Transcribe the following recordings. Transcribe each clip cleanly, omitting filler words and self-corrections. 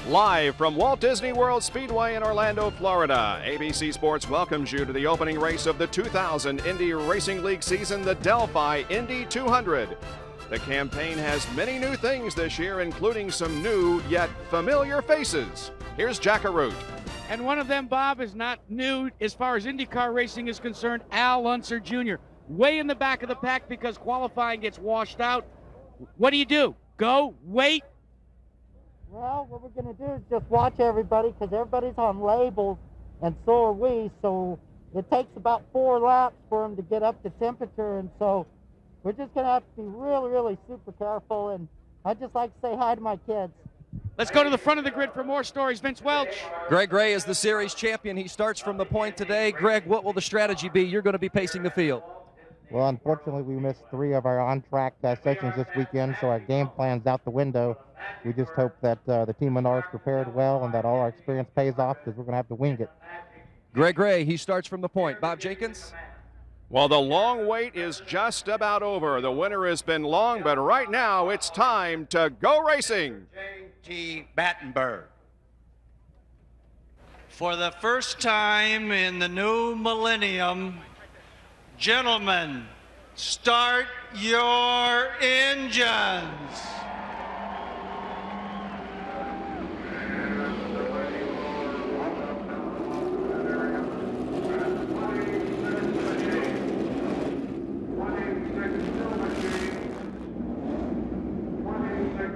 Live from Walt Disney World Speedway in Orlando, Florida, ABC Sports welcomes you to the opening race of the 2000 Indy Racing League season, the Delphi Indy 200. The campaign has many new things this year, including some new yet familiar faces. Here's Jack Arute. And one of them, Bob, is not new as far as IndyCar racing is concerned. Al Unser Jr. way in the back of the pack because qualifying gets washed out. What do? Go, wait? Well, what we're going to do is just watch everybody because everybody's on labels, and so are we. So it takes about 4 laps for them to get up to temperature, and so we're just going to have to be really, really super careful. And I'd just like to say hi to my kids. Let's go to the front of the grid for more stories. Vince Welch. Greg Ray is the series champion. He starts from the point today. Greg, what will the strategy be? You're going to be pacing the field. Well, unfortunately, we missed 3 of our on-track sessions this weekend, so our game plan's out the window. We just hope that the team Menard's prepared well and that all our experience pays off because we're going to have to wing it. Greg Ray, he starts from the point. Bob Jenkins? Well, the long wait is just about over. The winter has been long, but right now it's time to go racing. J.T. Battenberg. For the first time in the new millennium, gentlemen, start your engines.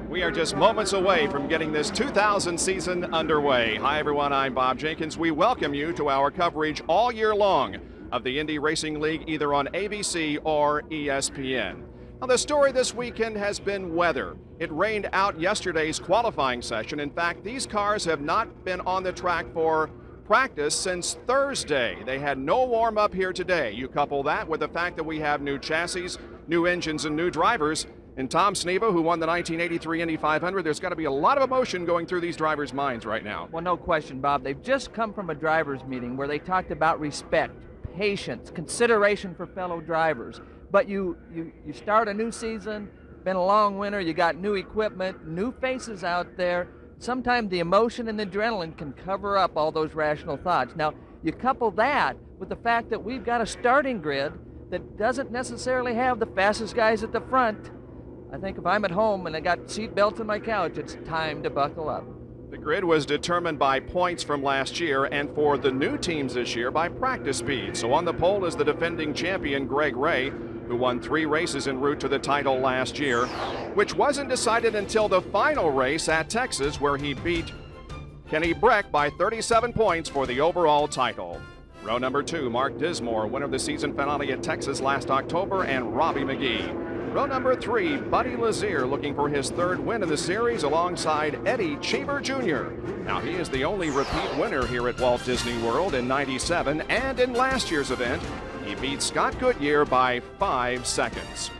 We are just moments away from getting this 2000 season underway. Hi, everyone. I'm Bob Jenkins. We welcome you to our coverage all year long of the Indy Racing League, either on ABC or ESPN. Now, the story this weekend has been weather. It rained out yesterday's qualifying session. In fact, these cars have not been on the track for practice since Thursday. They had no warm-up here today. You couple that with the fact that we have new chassis, new engines, and new drivers. And Tom Sneva, who won the 1983 Indy 500, there's got to be a lot of emotion going through these drivers' minds right now. Well, no question, Bob. They've just come from a drivers' meeting where they talked about respect, patience, consideration for fellow drivers. But you start a new season, been a long winter, you got new equipment, new faces out there. Sometimes the emotion and the adrenaline can cover up all those rational thoughts. Now, you couple that with the fact that we've got a starting grid that doesn't necessarily have the fastest guys at the front. I think if I'm at home and I got seat belts on my couch, it's time to buckle up. The grid was determined by points from last year, and for the new teams this year by practice speed. So on the pole is the defending champion Greg Ray, who won 3 races en route to the title last year, which wasn't decided until the final race at Texas, where he beat Kenny Breck by 37 points for the overall title. Row number 2, Mark Dismore, winner of the season finale at Texas last October, and Robbie McGee. Row number 3, Buddy Lazier, looking for his 3rd win in the series alongside Eddie Cheever Jr. Now, he is the only repeat winner here at Walt Disney World in '97, and in last year's event, he beat Scott Goodyear by 5 seconds.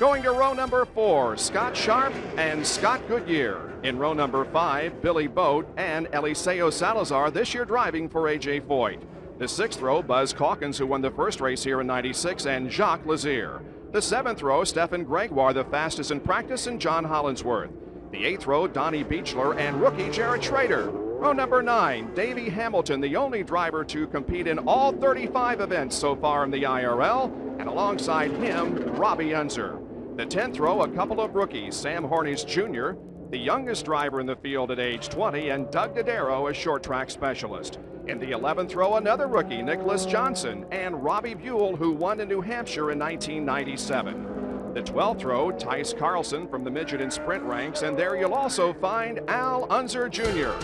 Going to row number 4, Scott Sharp and Scott Goodyear. In row number 5, Billy Boat and Eliseo Salazar, this year driving for A.J. Foyt. The 6th row, Buzz Calkins, who won the first race here in '96, and Jacques Lazier. The 7th row, Stefan Gregoire, the fastest in practice, and John Hollinsworth. The 8th row, Donnie Beechler and rookie Jared Schrader. Row number 9, Davey Hamilton, the only driver to compete in all 35 events so far in the IRL, and alongside him, Robbie Unser. The 10th row, a couple of rookies, Sam Hornish Jr., the youngest driver in the field at age 20, and Doug Dodaro, a short track specialist. In the 11th row, another rookie, Nicholas Johnson, and Robbie Buell, who won in New Hampshire in 1997. The 12th row, Tice Carlson from the midget and sprint ranks, and there you'll also find Al Unser Jr.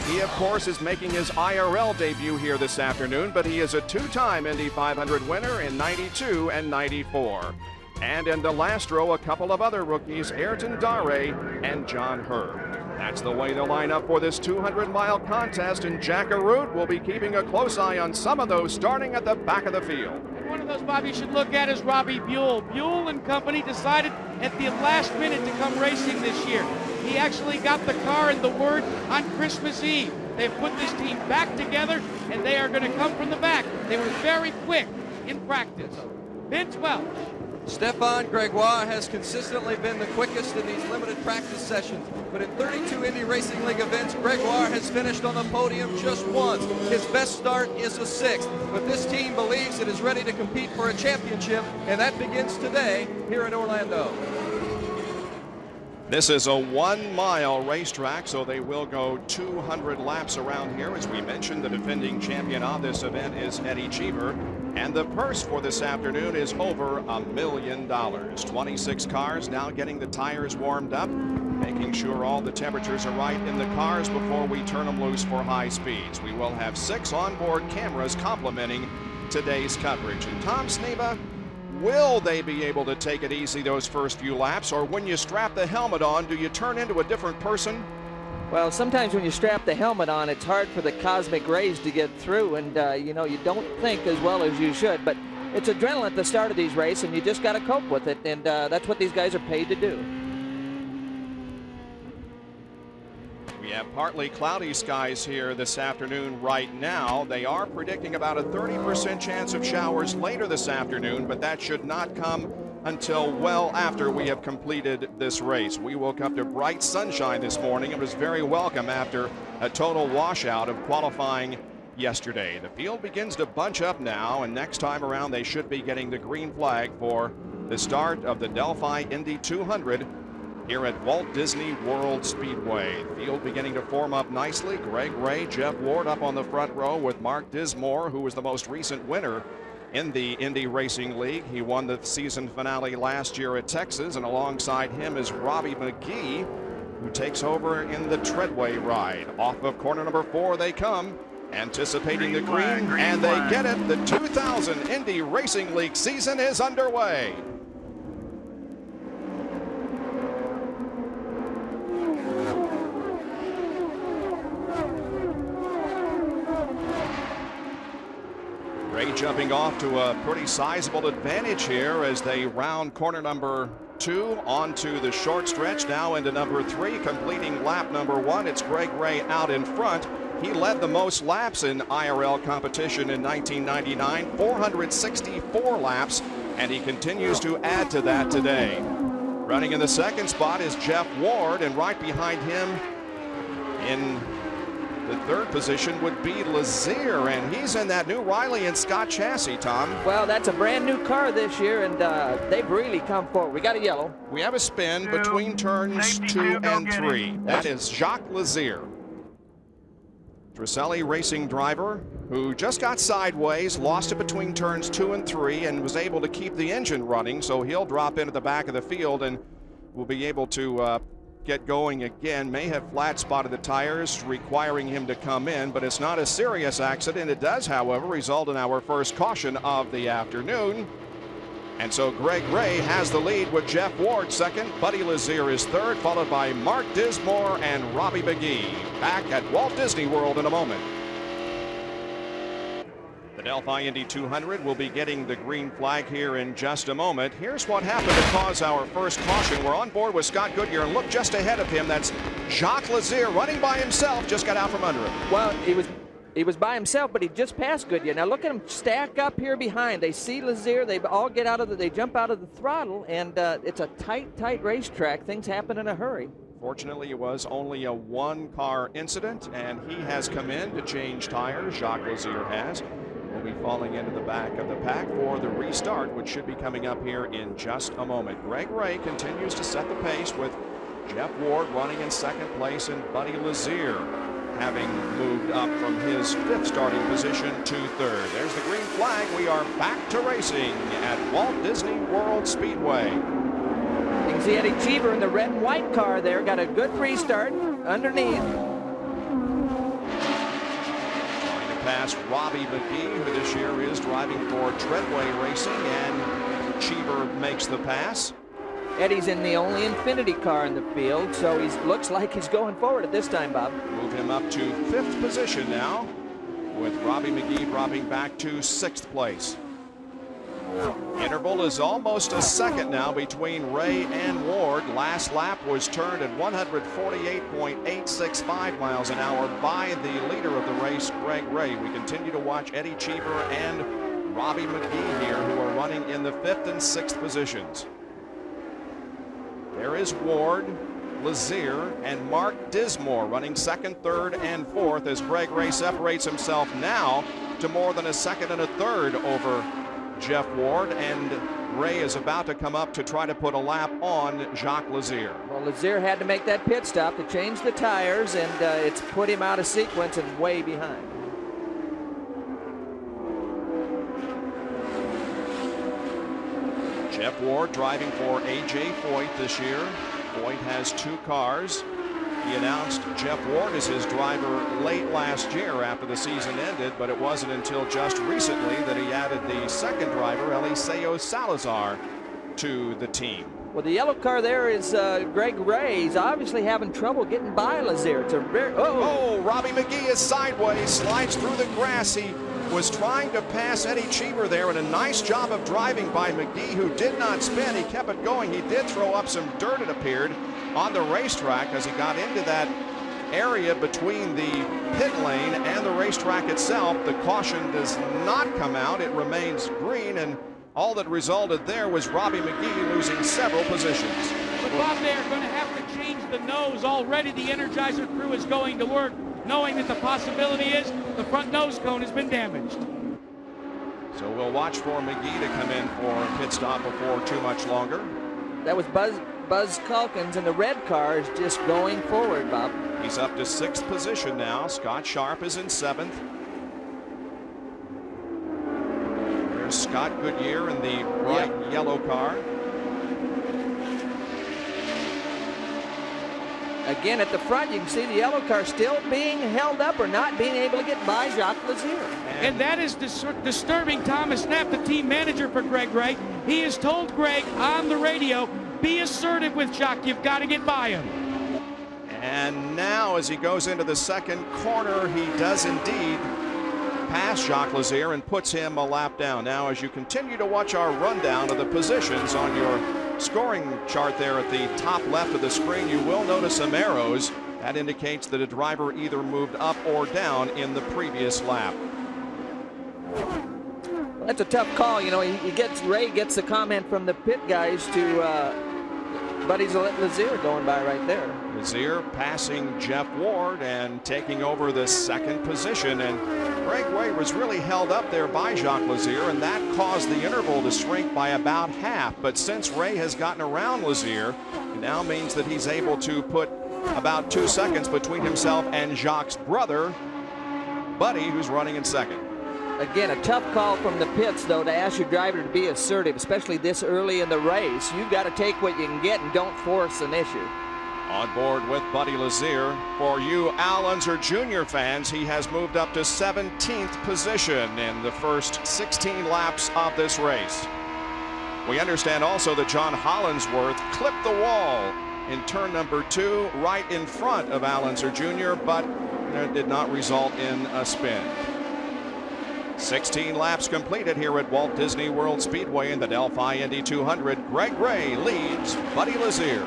He, of course, is making his IRL debut here this afternoon, but he is a 2-time Indy 500 winner in '92 and '94. And in the last row, a couple of other rookies, Ayrton Dare and John Herb. That's the way they'll line up for this 200-mile contest, and Jack Arute will be keeping a close eye on some of those starting at the back of the field. And one of those, Bob, you should look at is Robbie Buell. Buell and company decided at the last minute to come racing this year. He actually got the car and the word on Christmas Eve. They've put this team back together, and they are going to come from the back. They were very quick in practice. Vince Welch. Stefan Gregoire has consistently been the quickest in these limited practice sessions, but in 32 Indy Racing League events, Gregoire has finished on the podium just once. His best start is a 6th, but this team believes it is ready to compete for a championship, and that begins today here in Orlando. This is a 1-mile racetrack, so they will go 200 laps around here. As we mentioned, the defending champion of this event is Eddie Cheever, and the purse for this afternoon is over $1 million. 26 cars now getting the tires warmed up, making sure all the temperatures are right in the cars before we turn them loose for high speeds. We will have 6 onboard cameras complementing today's coverage. And Tom Sneva, will they be able to take it easy those first few laps, or when you strap the helmet on, do you turn into a different person? Well, sometimes when you strap the helmet on, it's hard for the cosmic rays to get through, and you know, you don't think as well as you should, but it's adrenaline at the start of these races, and you just got to cope with it, and that's what these guys are paid to do. We have partly cloudy skies here this afternoon right now. They are predicting about a 30% chance of showers later this afternoon, but that should not come until well after we have completed this race. We woke up to bright sunshine this morning. It was very welcome after a total washout of qualifying yesterday. The field begins to bunch up now, and next time around they should be getting the green flag for the start of the Delphi Indy 200 here at Walt Disney World Speedway. The field beginning to form up nicely. Greg Ray, Jeff Ward up on the front row with Mark Dismore, who was the most recent winner in the Indy Racing League. He won the season finale last year at Texas, and alongside him is Robbie McGee, who takes over in the Treadway ride. Off of corner number 4 they come, anticipating the green, and they get it. The 2000 Indy Racing League season is underway. Ray jumping off to a pretty sizable advantage here as they round corner number 2 onto the short stretch, now into number 3, completing lap number 1. It's Greg Ray out in front. He led the most laps in IRL competition in 1999, 464 laps, and he continues to add to that today. Running in the second spot is Jeff Ward, and right behind him in the third position would be Lazier, and he's in that new Riley and Scott chassis, Tom. Well, that's a brand new car this year, and they've really come forward. We got a yellow. We have a spin between turns 2 and 3. That is Jacques Lazier. Tresselli racing driver who just got sideways, lost it between turns 2 and 3, and was able to keep the engine running, so he'll drop into the back of the field and will be able to get going again. May have flat spotted the tires, requiring him to come in, but it's not a serious accident. It does, however, result in our first caution of the afternoon. And so Greg Ray has the lead with Jeff Ward second. Buddy Lazier is third, followed by Mark Dismore and Robbie McGee. Back at Walt Disney World in a moment. The Delphi Indy 200 will be getting the green flag here in just a moment. Here's what happened to cause our first caution. We're on board with Scott Goodyear, and look just ahead of him. That's Jacques Lazier running by himself, just got out from under him. Well, he was by himself, but he just passed Goodyear. Now look at him stack up here behind. They see Lazier, they all get out of they jump out of the throttle, and it's a tight racetrack. Things happen in a hurry. Fortunately, it was only a one-car incident, and he has come in to change tires. Jacques Lazier has. Will be falling into the back of the pack for the restart, which should be coming up here in just a moment. Greg Ray continues to set the pace with Jeff Ward running in second place and Buddy Lazier having moved up from his fifth starting position to third. There's the green flag. We are back to racing at Walt Disney World Speedway. You can see Eddie Cheever in the red and white car there. Got a good restart underneath. Past Robbie McGee, who this year is driving for Treadway Racing, and Cheever makes the pass. Eddie's in the only Infinity car in the field, so he looks like he's going forward at this time, Bob. Move him up to fifth position now, with Robbie McGee dropping back to sixth place. Interval is almost a second now between Ray and Ward. Last lap was turned at 148.865 miles an hour by the leader of the race, Greg Ray. We continue to watch Eddie Cheever and Robbie McGee here, who are running in the 5th and 6th positions. There is Ward, Lazier, and Mark Dismore running 2nd, 3rd, and 4th as Greg Ray separates himself now to more than a 2nd and a 3rd over Jeff Ward, and Ray is about to come up to try to put a lap on Jacques Lazier. Well, Lazier had to make that pit stop to change the tires, and it's put him out of sequence and way behind. Jeff Ward driving for A.J. Foyt this year. Foyt has 2 cars. He announced Jeff Ward as his driver late last year after the season ended, but it wasn't until just recently that he added the 2nd driver, Eliseo Salazar, to the team. Well, the yellow car there is Greg Ray. He's obviously having trouble getting by Lazier. It's a very, oh, Robbie McGee is sideways, slides through the grass. He was trying to pass Eddie Cheever there, and a nice job of driving by McGee, who did not spin. He kept it going. He did throw up some dirt, it appeared, on the racetrack as he got into that area between the pit lane and the racetrack itself. The caution does not come out. It remains green, and all that resulted there was Robbie McGee losing several positions. But Bob, they are going to have to change the nose. Already the Energizer crew is going to work, knowing that the possibility is the front nose cone has been damaged. So we'll watch for McGee to come in for a pit stop before too much longer. That was Buzz Calkins, and the red car is just going forward, Bob. He's up to 6th position now. Scott Sharp is in 7th. There's Scott Goodyear in the bright yellow car. Again, at the front, you can see the yellow car still being held up or not being able to get by Jacques Lazier. And that is disturbing. Thomas Knapp, the team manager for Greg Ray, he has told Greg on the radio, be assertive with Jacques. You've got to get by him. And now as he goes into the 2nd corner, he does indeed pass Jacques Lazier and puts him a lap down. Now as you continue to watch our rundown of the positions on your scoring chart there at the top left of the screen, you will notice some arrows. That indicates that a driver either moved up or down in the previous lap. That's a tough call. You know, Ray gets the comment from the pit guys to Buddy's Lazier going by right there. Lazier passing Jeff Ward and taking over the 2nd position, and Greg Ray was really held up there by Jacques Lazier, and that caused the interval to shrink by about half. But since Ray has gotten around Lazier, it now means that he's able to put about 2 seconds between himself and Jacques' brother, Buddy, who's running in 2nd. Again, a tough call from the pits, though, to ask your driver to be assertive, especially this early in the race. You've got to take what you can get and don't force an issue. On board with Buddy Lazier. For you Al Unser Jr. fans, he has moved up to 17th position in the first 16 laps of this race. We understand also that John Hollinsworth clipped the wall in turn number 2 right in front of Al Unser Jr., but it did not result in a spin. 16 laps completed here at Walt Disney World Speedway in the Delphi Indy 200. Greg Ray leads Buddy Lazier.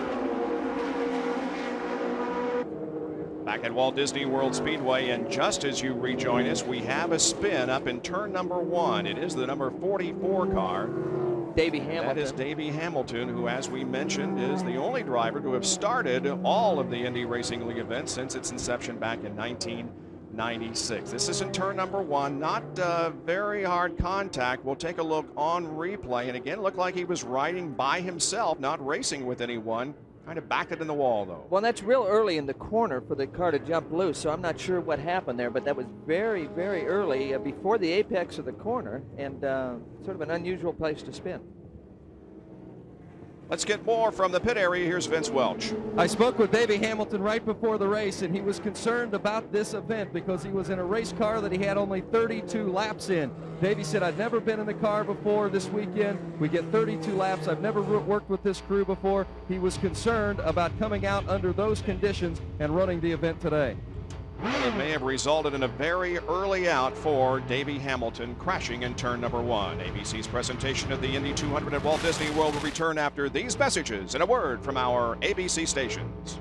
Back at Walt Disney World Speedway, and just as you rejoin us, we have a spin up in turn number 1. It is the number 44 car. Davey Hamilton. That is Davey Hamilton, who, as we mentioned, is the only driver to have started all of the Indy Racing League events since its inception back in 1996. This is in turn number 1. Not very hard contact. We'll take a look on replay, and again, looked like he was riding by himself, not racing with anyone. Kind of backed it in the wall, though. Well, that's real early in the corner for the car to jump loose, so I'm not sure what happened there, but that was very, very early before the apex of the corner, and sort of an unusual place to spin. Let's get more from the pit area. Here's Vince Welch. I spoke with Davey Hamilton right before the race, and he was concerned about this event because he was in a race car that he had only 32 laps in. Davey said, I've never been in the car before this weekend. We get 32 laps. I've never worked with this crew before. He was concerned about coming out under those conditions and running the event today. It may have resulted in a very early out for Davey Hamilton, crashing in turn number 1. ABC's presentation of the Indy 200 at Walt Disney World will return after these messages and a word from our ABC stations.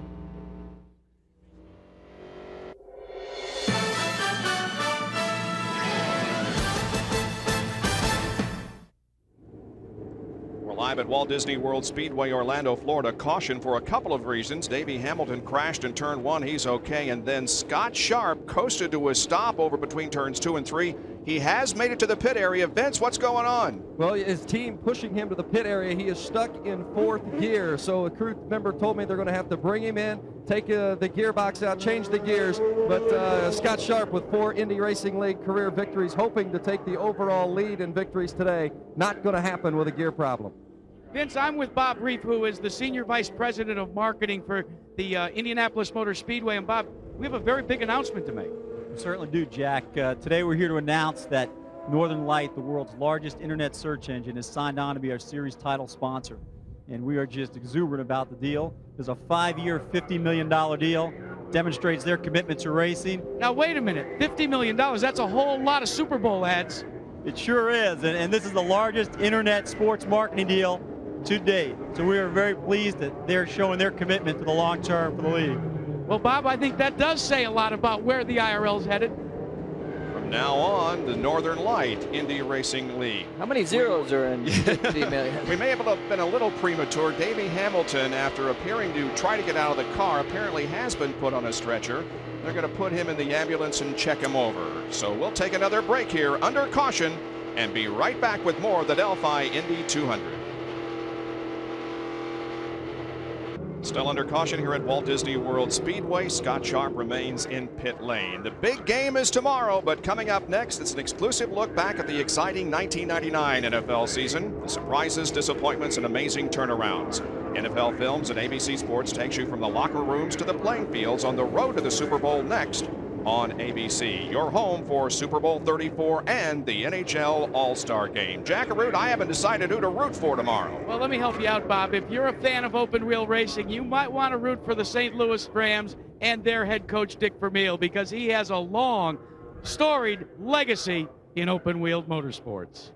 Live at Walt Disney World Speedway, Orlando, Florida. Caution for a couple of reasons. Davey Hamilton crashed in turn 1. He's okay. And then Scott Sharp coasted to a stop over between turns 2 and 3. He has made it to the pit area. Vince, what's going on? Well, his team pushing him to the pit area. He is stuck in 4th gear. So a crew member told me they're going to have to bring him in, take the gearbox out, change the gears. But Scott Sharp with 4 Indy Racing League career victories, hoping to take the overall lead in victories today. Not going to happen with a gear problem. Vince, I'm with Bob Reef, who is the Senior Vice President of Marketing for the Indianapolis Motor Speedway. And Bob, we have a very big announcement to make. We certainly do, Jack. Today we're here to announce that Northern Light, the world's largest internet search engine, has signed on to be our series title sponsor. And we are just exuberant about the deal. There's a 5-year, $50 million deal. Demonstrates their commitment to racing. Now, wait a minute. $50 million, that's a whole lot of Super Bowl ads. It sure is. And this is the largest internet sports marketing deal to date. So we are very pleased that they're showing their commitment to the long term for the league. Well, Bob, I think that does say a lot about where the IRL's headed. From now on, the Northern Light Indy Racing League. How many zeros are in 50 million? We may have been a little premature. Davey Hamilton, after appearing to try to get out of the car, apparently has been put on a stretcher. They're going to put him in the ambulance and check him over. So we'll take another break here under caution and be right back with more of the Delphi Indy 200. Still under caution here at Walt Disney World Speedway. Scott Sharp remains in pit lane. The big game is tomorrow, but coming up next, it's an exclusive look back at the exciting 1999 NFL season. The surprises, disappointments, and amazing turnarounds. NFL Films and ABC Sports takes you from the locker rooms to the playing fields on the road to the Super Bowl next on ABC. Your home for Super Bowl 34 and the NHL All-Star Game. Jackaroo, I haven't decided who to root for tomorrow. Well, let me help you out, Bob. If you're a fan of open-wheel racing, you might want to root for the St. Louis Rams and their head coach, Dick Vermeil, because he has a long, storied legacy in open-wheel motorsports.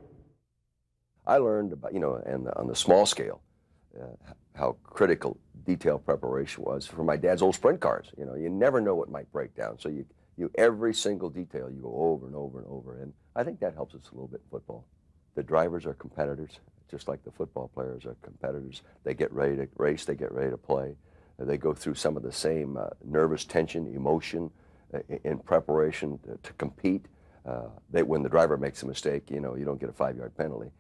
I learned about, and on the small scale, how critical detail preparation was for my dad's old sprint cars. You never know what might break down. So you every single detail you go over and over and over. And I think that helps us a little bit in football. The drivers are competitors, just like the football players are competitors. They get ready to race, they get ready to play. They go through some of the same nervous tension, emotion in preparation to compete. When the driver makes a mistake, you don't get a 5-yard penalty.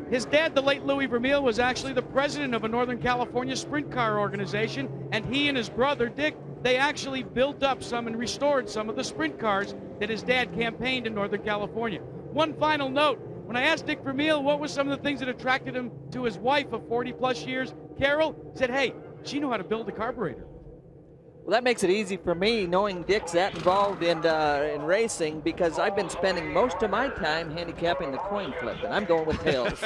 His dad, the late Louis Vermeil, was actually the president of a Northern California sprint car organization, and he and his brother, Dick, they actually built up some and restored some of the sprint cars that his dad campaigned in Northern California. One final note, when I asked Dick Vermeil what was some of the things that attracted him to his wife of 40-plus years, Carol, said, hey, she knew how to build a carburetor. Well, that makes it easy for me, knowing Dick's that involved in racing, because I've been spending most of my time handicapping the coin flip, and I'm going with tails.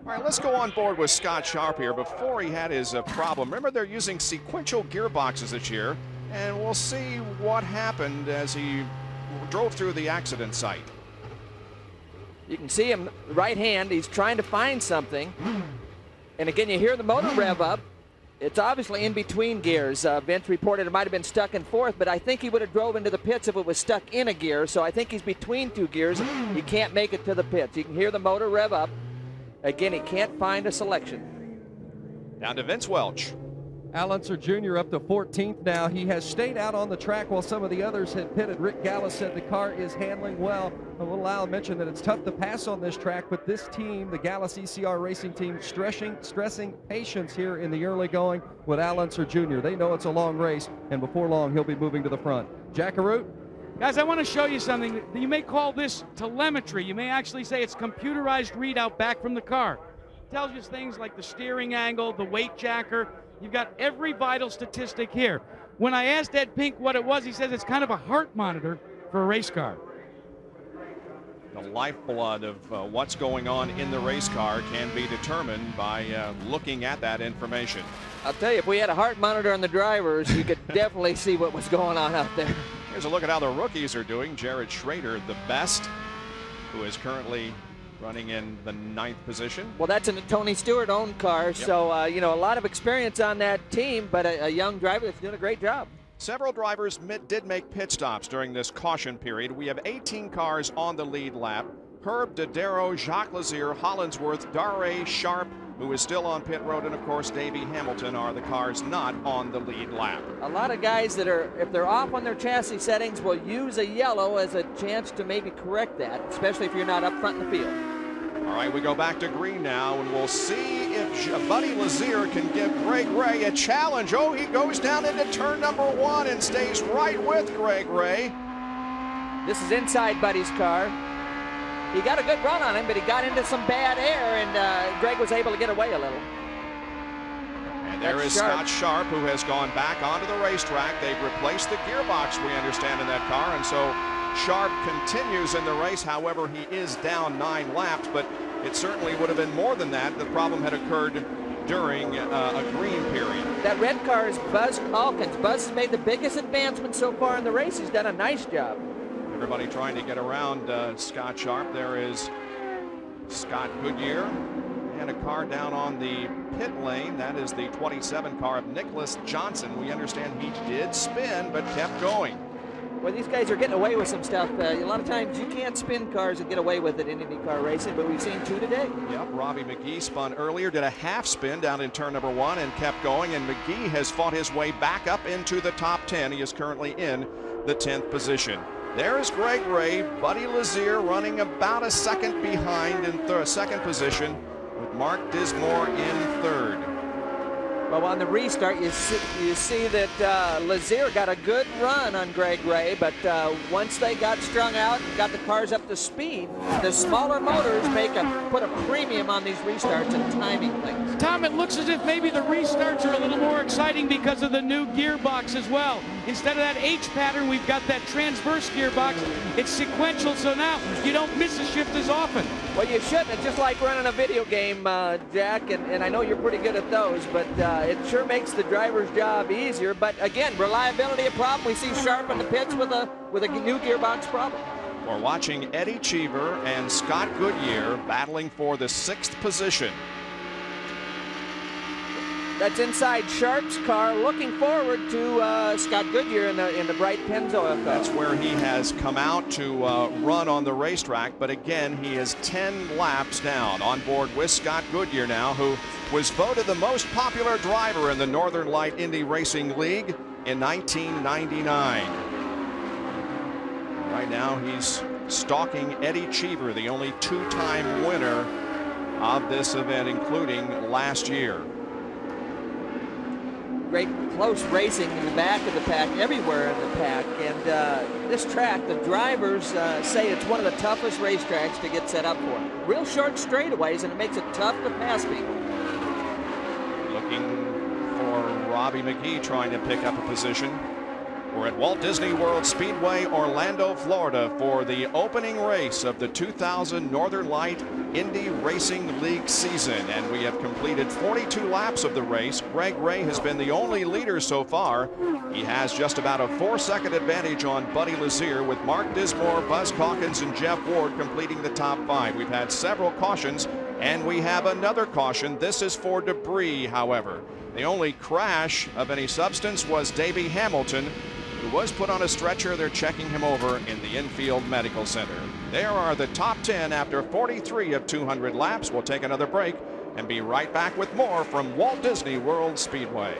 All right, let's go on board with Scott Sharp here. Before he had his problem, remember they're using sequential gearboxes this year, and we'll see what happened as he drove through the accident site. You can see him right hand, he's trying to find something, and again you hear the motor rev up. It's obviously in between gears. Vince reported it might have been stuck in 4th, but I think he would have drove into the pits if it was stuck in a gear, so I think he's between 2 gears. He can't make it to the pits. You can hear the motor rev up. Again, he can't find a selection. Down to Vince Welch. Al Unser Jr. up to 14th now. He has stayed out on the track while some of the others had pitted. Rick Gallus said the car is handling well. A little Al mentioned that it's tough to pass on this track, but this team, the Gallus ECR racing team, stressing patience here in the early going with Al Unser Jr. They know it's a long race, and before long he'll be moving to the front. Jackaroo? Guys, I want to show you something. You may call this telemetry. You may actually say it's computerized readout back from the car. It tells you things like the steering angle, the weight jacker. You've got every vital statistic here. When I asked Ed Pink what it was, he says it's kind of a heart monitor for a race car. The lifeblood of what's going on in the race car can be determined by looking at that information. I'll tell you, if we had a heart monitor on the drivers, you could definitely see what was going on out there. Here's a look at how the rookies are doing. Jared Schrader, the best, who is currently running in the 9th position. Well, that's in a Tony Stewart-owned car, yep. So, a lot of experience on that team, but a young driver that's doing a great job. Several drivers did make pit stops during this caution period. We have 18 cars on the lead lap. Herb Dodaro, Jacques Lazier, Hollinsworth, Dare Sharp, who is still on pit road, and of course Davey Hamilton are the cars not on the lead lap. A lot of guys that are, if they're off on their chassis settings, will use a yellow as a chance to maybe correct that, especially if you're not up front in the field. All right, we go back to green now, and we'll see if Buddy Lazier can give Greg Ray a challenge. Oh, he goes down into turn number 1 and stays right with Greg Ray. This is inside Buddy's car. He got a good run on him, but he got into some bad air, and Greg was able to get away a little. And there is Scott Sharp, who has gone back onto the racetrack. They've replaced the gearbox, we understand, in that car, and so Sharp continues in the race. However, he is down 9 laps, but it certainly would have been more than that. The problem had occurred during a green period. That red car is Buzz Calkins. Buzz has made the biggest advancement so far in the race. He's done a nice job. Everybody trying to get around Scott Sharp. There is Scott Goodyear and a car down on the pit lane. That is the 27 car of Nicholas Johnson. We understand he did spin but kept going. Well, these guys are getting away with some stuff. A lot of times you can't spin cars and get away with it in IndyCar racing, but we've seen 2 today. Yep, Robbie McGee spun earlier, did a half spin down in turn number 1 and kept going, and McGee has fought his way back up into the top 10. He is currently in the 10th position. There is Greg Ray, Buddy Lazier running about a second behind in second position, with Mark Dismore in 3rd. Well, on the restart, you see that Lazier got a good run on Greg Ray, but once they got strung out and got the cars up to speed, the smaller motors put a premium on these restarts and timing things. Tom, it looks as if maybe the restarts are a little more exciting because of the new gearbox as well. Instead of that H pattern, we've got that transverse gearbox. It's sequential, so now you don't miss a shift as often. Well, you shouldn't. It's just like running a video game, Jack, and I know you're pretty good at those, but it sure makes the driver's job easier. But again, reliability a problem. We see Sharp in the pits with a new gearbox problem. We're watching Eddie Cheever and Scott Goodyear battling for the 6th position. That's inside Sharp's car, looking forward to Scott Goodyear in the bright Pennzoil car. That's where he has come out to run on the racetrack, but again, he is 10 laps down. On board with Scott Goodyear now, who was voted the most popular driver in the Northern Light Indy Racing League in 1999. Right now, he's stalking Eddie Cheever, the only 2-time winner of this event, including last year. Great close racing in the back of the pack, everywhere in the pack, and this track, the drivers say it's one of the toughest racetracks to get set up for. Real short straightaways, and it makes it tough to pass people. Looking for Robbie McGee trying to pick up a position. We're at Walt Disney World Speedway, Orlando, Florida for the opening race of the 2000 Northern Light Indy Racing League season, and we have completed 42 laps of the race. Greg Ray has been the only leader so far. He has just about a 4-second advantage on Buddy Lazier, with Mark Dismore, Buzz Calkins, and Jeff Ward completing the top 5. We've had several cautions, and we have another caution. This is for debris, however. The only crash of any substance was Davey Hamilton, who was put on a stretcher. They're checking him over in the infield medical center. There are the top 10 after 43 of 200 laps. We'll take another break and be right back with more from Walt Disney World Speedway.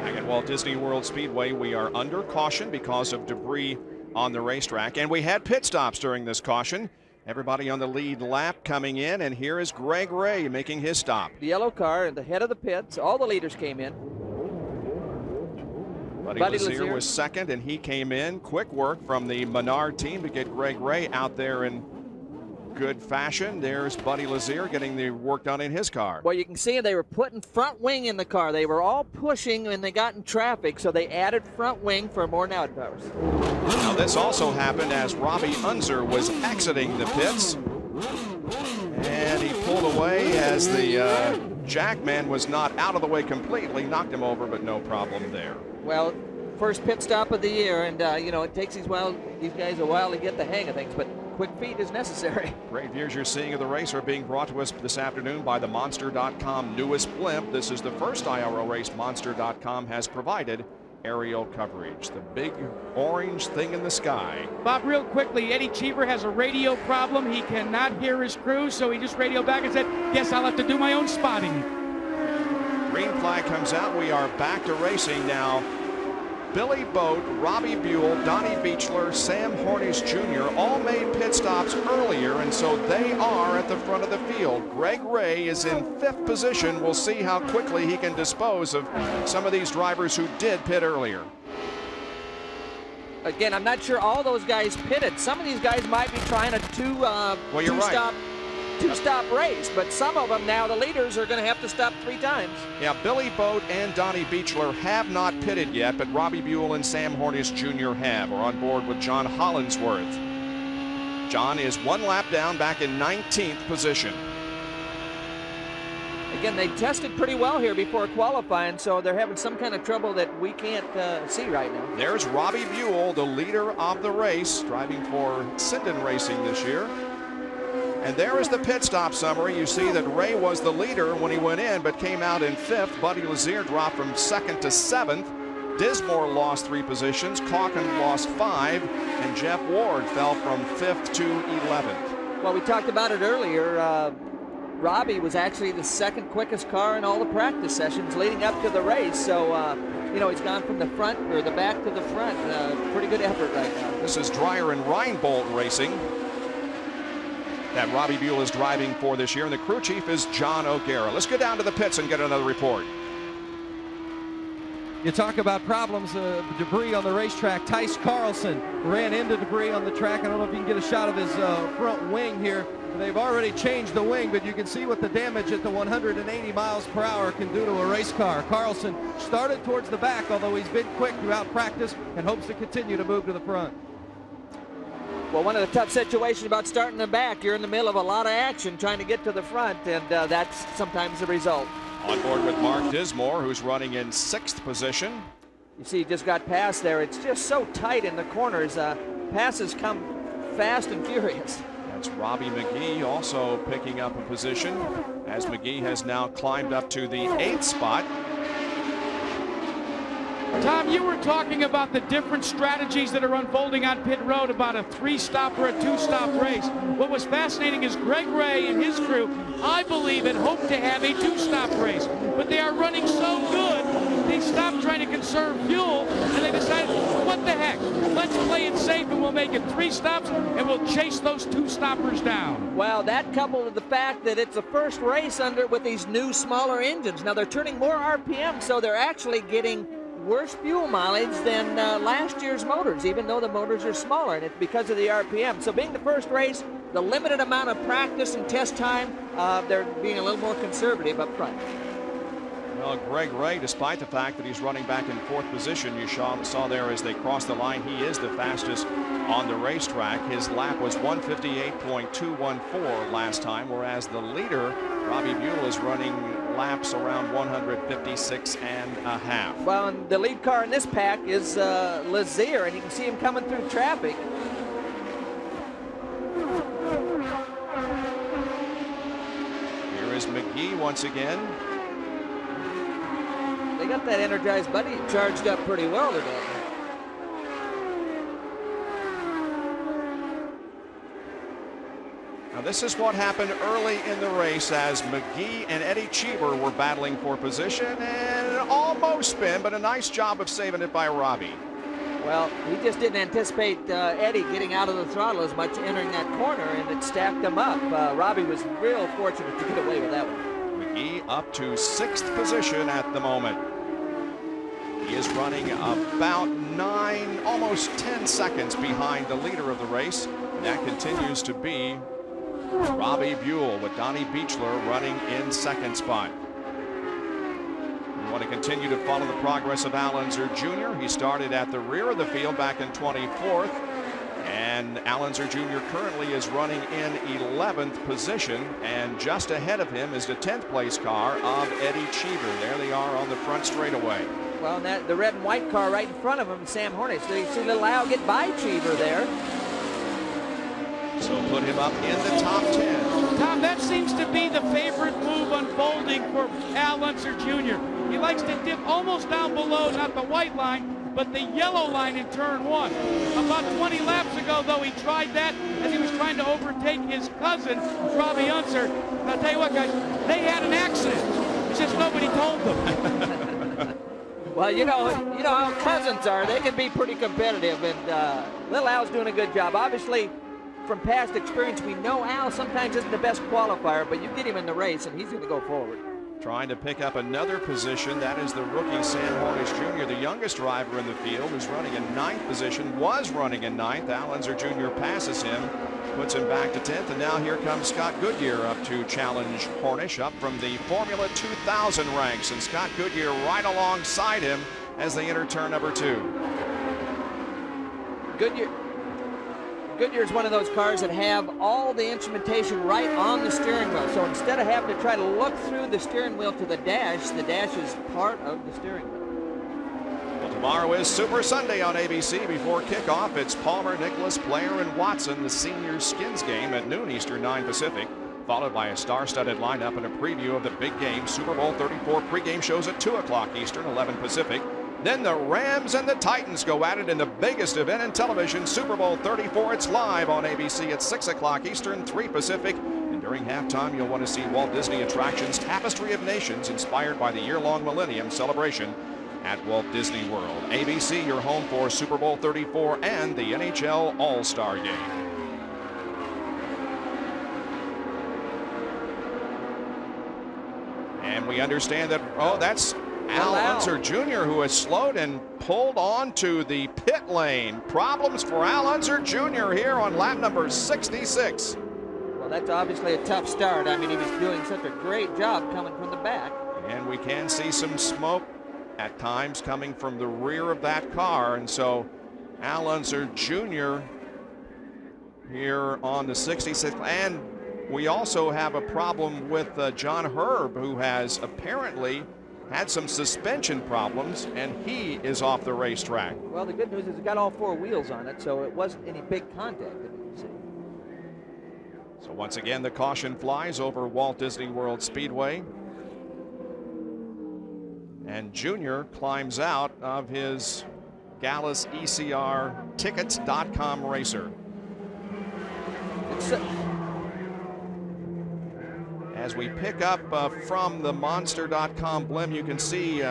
Back at Walt Disney World Speedway, we are under caution because of debris on the racetrack, and we had pit stops during this caution. Everybody on the lead lap coming in, and here is Greg Ray making his stop. The yellow car at the head of the pits. All the leaders came in. Buddy Lazier was second, and he came in. Quick work from the Menard team to get Greg Ray out there in good fashion. There's Buddy Lazier getting the work done in his car. Well, you can see they were putting front wing in the car. They were all pushing when they got in traffic, so they added front wing for more nod powers. Now, this also happened as Robbie Unser was exiting the pits, and he pulled away as the Jackman was not out of the way completely, knocked him over, but no problem there. Well, first pit stop of the year, and you know, it takes these guys a while to get the hang of things, but quick feet is necessary. Great views you're seeing of the race are being brought to us this afternoon by the Monster.com newest blimp. This is the first IRL race Monster.com has provided aerial coverage. The big orange thing in the sky. Bob, real quickly, Eddie Cheever has a radio problem. He cannot hear his crew, so he just radioed back and said, "Guess I'll have to do my own spotting." Green flag comes out. We are back to racing now. Billy Boat, Robbie Buell, Donnie Beechler, Sam Hornish Jr. all made pit stops earlier, and so they are at the front of the field. Greg Ray is in 5th position. We'll see how quickly he can dispose of some of these drivers who did pit earlier. Again, I'm not sure all those guys pitted. Some of these guys might be trying a two-stop race, but some of them now, the leaders, are going to have to stop 3 times. Yeah, Billy Boat and Donnie Beechler have not pitted yet, but Robbie Buell and Sam Hornish Jr. have. We're on board with John Hollinsworth. John is 1 lap down, back in 19th position. Again, they tested pretty well here before qualifying, so they're having some kind of trouble that we can't see right now. There's Robbie Buell, the leader of the race, driving for Sinden Racing this year. And there is the pit stop summary. You see that Ray was the leader when he went in, but came out in 5th. Buddy Lazier dropped from 2nd to 7th. Dismore lost 3 positions. Calkin lost 5. And Jeff Ward fell from 5th to 11th. Well, we talked about it earlier. Robbie was actually the 2nd quickest car in all the practice sessions leading up to the race. So, you know, he's gone from the front or the back to the front. Pretty good effort right now. This is Dreyer and Reinbold Racing that Robbie Buell is driving for this year, and the crew chief is John O'Gara. Let's go down to the pits and get another report. You talk about problems, debris on the racetrack. Tice Carlson ran into debris on the track. I don't know if you can get a shot of his front wing here. They've already changed the wing, but you can see what the damage at the 180 miles per hour can do to a race car. Carlson started towards the back, although he's been quick throughout practice and hopes to continue to move to the front. Well, one of the tough situations about starting the back, you're in the middle of a lot of action trying to get to the front, and that's sometimes the result. On board with Mark Dismore, who's running in 6th position. You see, he just got past there. It's just so tight in the corners. Passes come fast and furious. That's Robbie McGee also picking up a position, as McGee has now climbed up to the 8th spot. Tom, you were talking about the different strategies that are unfolding on pit road about a 3-stop or a 2-stop race. What was fascinating is Greg Ray and his crew, I believe, had hoped to have a 2-stop race, but they are running so good, they stopped trying to conserve fuel, and they decided, what the heck, let's play it safe and we'll make it 3 stops and we'll chase those 2-stoppers down. Well, that coupled with the fact that it's the first race with these new smaller engines. Now they're turning more RPM, so they're actually getting worse fuel mileage than last year's motors, even though the motors are smaller, and it's because of the RPM. So being the first race, the limited amount of practice and test time, they're being a little more conservative up front. Well, Greg Ray, despite the fact that he's running back in 4th position, you saw there as they crossed the line, he is the fastest on the racetrack. His lap was 158.214 last time, whereas the leader, Robbie Buell, is running laps around 156 and a half. Well, and the lead car in this pack is Lazier, and you can see him coming through traffic. Here is McGee once again. They got that energized buddy charged up pretty well today. Now this is what happened early in the race as McGee and Eddie Cheever were battling for position and almost spin, but a nice job of saving it by Robbie. Well, he just didn't anticipate Eddie getting out of the throttle as much entering that corner, and it stacked him up. Robbie was real fortunate to get away with that one. McGee up to 6th position at the moment. He is running about 9, almost 10 seconds behind the leader of the race. And that continues to be Robbie Buell, with Donnie Beechler running in 2nd spot. We want to continue to follow the progress of Al Unser Jr. He started at the rear of the field back in 24th. And Al Unser Jr. currently is running in 11th position, and just ahead of him is the 10th place car of Eddie Cheever. There they are on the front straightaway. Well, and the red and white car right in front of him, Sam Hornish. So you see little Al get by Cheever there. So put him up in the top 10. Tom, that seems to be the favorite move unfolding for Al Unser Jr. He likes to dip almost down below, not the white line, but the yellow line in turn 1. About 20 laps ago, though, he tried that as he was trying to overtake his cousin, Robbie Unser. And I'll tell you what, guys, they had an accident. It's just nobody told them. Well, you know how cousins are. They can be pretty competitive, and little Al's doing a good job. Obviously, from past experience, we know Al sometimes isn't the best qualifier, but you get him in the race, and he's going to go forward. Trying to pick up another position. That is the rookie Sam Hornish Jr., the youngest driver in the field, who's running in 9th position, was running in 9th. Al Unser Jr. passes him, puts him back to 10th, and now here comes Scott Goodyear up to challenge Hornish up from the Formula 2000 ranks, and Scott Goodyear right alongside him as they enter turn number 2. Goodyear is one of those cars that have all the instrumentation right on the steering wheel. So instead of having to try to look through the steering wheel to the dash is part of the steering wheel. Well, tomorrow is Super Sunday on ABC. Before kickoff, it's Palmer, Nicholas, Player, and Watson, the senior skins game at noon Eastern, 9 Pacific, followed by a star-studded lineup and a preview of the big game. Super Bowl 34 pregame shows at 2 o'clock Eastern, 11 Pacific. Then the Rams and the Titans go at it in the biggest event in television, Super Bowl 34. It's live on ABC at 6 o'clock Eastern, 3 Pacific. And during halftime, you'll want to see Walt Disney Attractions' Tapestry of Nations, inspired by the year-long Millennium celebration at Walt Disney World. ABC, your home for Super Bowl 34 and the NHL All-Star Game. And we understand that, that's Al Unser Jr., who has slowed and pulled onto the pit lane. Problems for Al Unser Jr. here on lap number 66. Well, that's obviously a tough start. I mean, he was doing such a great job coming from the back. And we can see some smoke at times coming from the rear of that car. And so Al Unser Jr. here on the 66th. And we also have a problem with John Herb, who has apparently had some suspension problems, and he is off the racetrack. Well, the good news is it got all 4 wheels on it, so it wasn't any big contact that we could see. So once again, the caution flies over Walt Disney World Speedway. And Junior climbs out of his Gallus ECR Tickets.com racer. As we pick up from the Monster.com blimp, you can see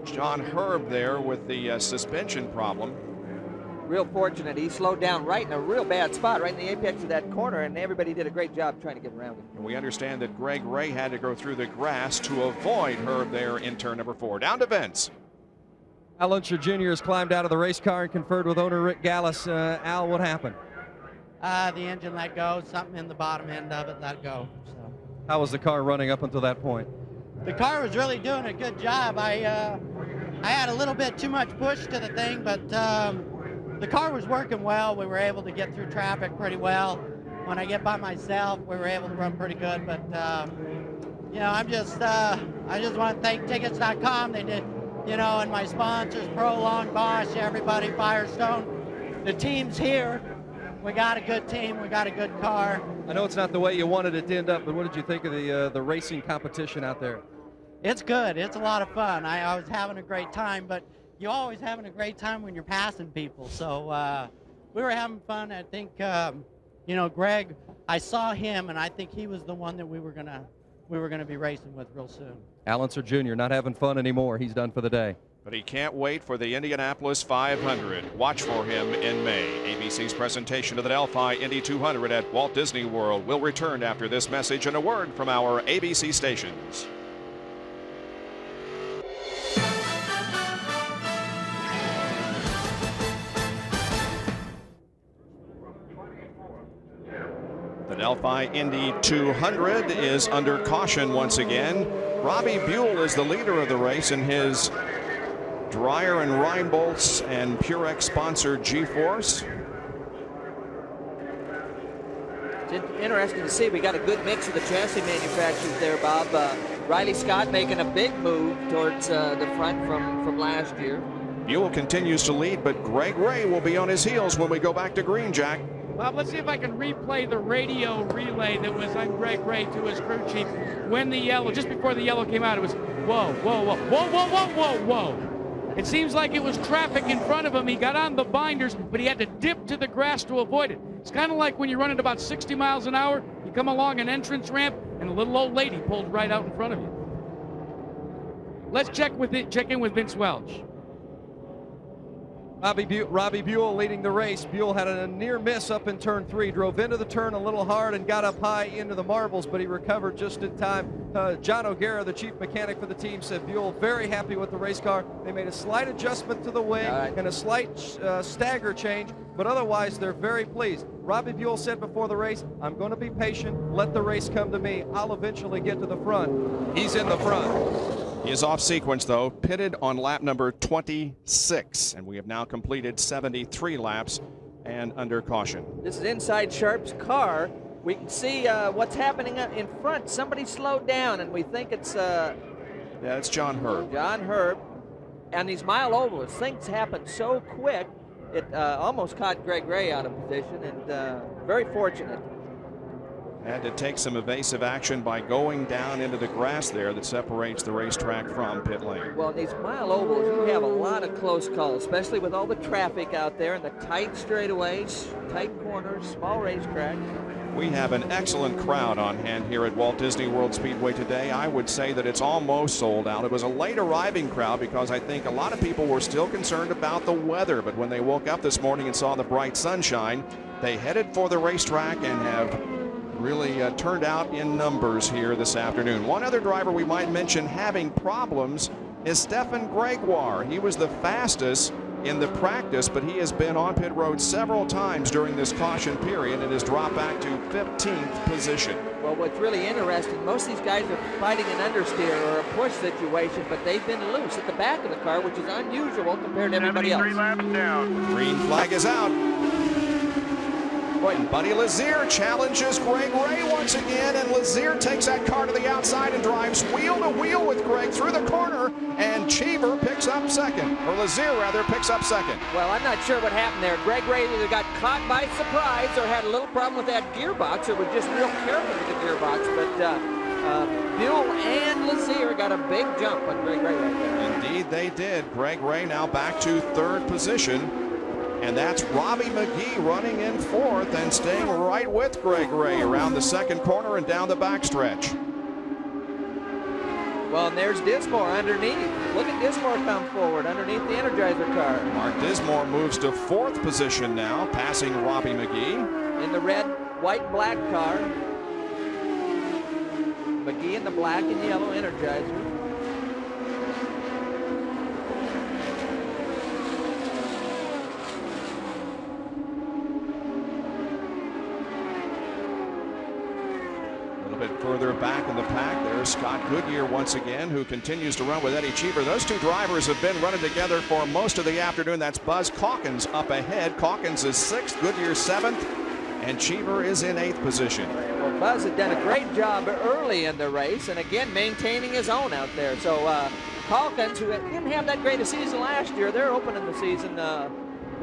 John Herb there with the suspension problem. Real fortunate. He slowed down right in a real bad spot, right in the apex of that corner, and everybody did a great job trying to get around him. And we understand that Greg Ray had to go through the grass to avoid Herb there in turn number 4. Down to Vince. Al Unser Jr. has climbed out of the race car and conferred with owner Rick Gallus. Al, what happened? The engine let go, something in the bottom end of it let go. So. How was the car running up until that point? The car was really doing a good job. I had a little bit too much push to the thing, but the car was working well. We were able to get through traffic pretty well. When I get by myself, we were able to run pretty good. But you know, I just want to thank Tickets.com. They did, you know, and my sponsors, Prolong, Bosch, everybody, Firestone, the team's here. We got a good team. We got a good car. I know it's not the way you wanted it to end up, but what did you think of the racing competition out there? It's good. It's a lot of fun. I was having a great time, but you're always having a great time when you're passing people. So we were having fun. I think, you know, Greg, I saw him, and I think he was the one that we were gonna be racing with real soon. Al Unser Jr. not having fun anymore. He's done for the day. But he can't wait for the Indianapolis 500. Watch for him in May. ABC's presentation of the Delphi Indy 200 at Walt Disney World will return after this message and a word from our ABC stations. The Delphi Indy 200 is under caution once again. Robbie Buell is the leader of the race in his Dreyer and Reinboldts and Purex sponsored G-Force. It's interesting to see. We got a good mix of the chassis manufacturers there, Bob. Riley Scott making a big move towards the front from last year. Buell continues to lead, but Greg Ray will be on his heels when we go back to green, Jack. Well, let's see if I can replay the radio relay that was on Greg Ray to his crew chief when the yellow, just before the yellow came out. It was whoa, whoa, whoa, whoa, whoa, whoa, whoa, whoa. It seems like it was traffic in front of him. He got on the binders, but he had to dip to the grass to avoid it. It's kind of like when you're running about 60 miles an hour, you come along an entrance ramp, and a little old lady pulled right out in front of you. Let's check in with Vince Welch. Robbie Buell leading the race. Buell had a near miss up in turn 3, drove into the turn a little hard and got up high into the marbles, but he recovered just in time. John O'Gara, the chief mechanic for the team, said Buell very happy with the race car. They made a slight adjustment to the wing and a slight stagger change, but otherwise they're very pleased. Robbie Buell said before the race, I'm going to be patient, let the race come to me. I'll eventually get to the front. He's in the front. He is off sequence, though, pitted on lap number 26, and we have now completed 73 laps and under caution. This is inside Sharp's car. We can see what's happening in front. Somebody slowed down, and we think it's yeah, it's John Herb. John Herb. And these mile ovals, things happen so quick, it almost caught Greg Ray out of position, and very fortunate. Had to take some evasive action by going down into the grass there that separates the racetrack from pit lane. Well, in these mile ovals, you have a lot of close calls, especially with all the traffic out there and the tight straightaways, tight corners, small racetrack. We have an excellent crowd on hand here at Walt Disney World Speedway today. I would say that it's almost sold out. It was a late arriving crowd because I think a lot of people were still concerned about the weather, but when they woke up this morning and saw the bright sunshine, they headed for the racetrack and have really turned out in numbers here this afternoon. One other driver we might mention having problems is Stefan Gregoire. He was the fastest in the practice, but he has been on pit road several times during this caution period and has dropped back to 15th position. Well, what's really interesting, most of these guys are fighting an understeer or a push situation, but they've been loose at the back of the car, which is unusual compared to everybody else. Laps down. Green flag is out. And Buddy Lazier challenges Greg Ray once again, and Lazier takes that car to the outside and drives wheel to wheel with Greg through the corner, and Cheever picks up second, or Lazier rather picks up second. Well, I'm not sure what happened there. Greg Ray either got caught by surprise or had a little problem with that gearbox, or was just real careful with the gearbox, but Buell and Lazier got a big jump on Greg Ray right there. Indeed they did. Greg Ray now back to third position. And that's Robbie McGee running in fourth and staying right with Greg Ray around the second corner and down the backstretch. Well, and there's Dismore underneath. Look at Dismore come forward underneath the Energizer car. Mark Dismore moves to fourth position now, passing Robbie McGee. In the red, white, black car. McGee in the black and yellow Energizer. Bit further back in the pack, there's Scott Goodyear once again, who continues to run with Eddie Cheever. Those two drivers have been running together for most of the afternoon. That's Buzz Calkins up ahead. Calkins is 6th, Goodyear 7th, and Cheever is in 8th position. Well, Buzz had done a great job early in the race, and again maintaining his own out there. So Calkins, who didn't have that great a season last year, they're opening the season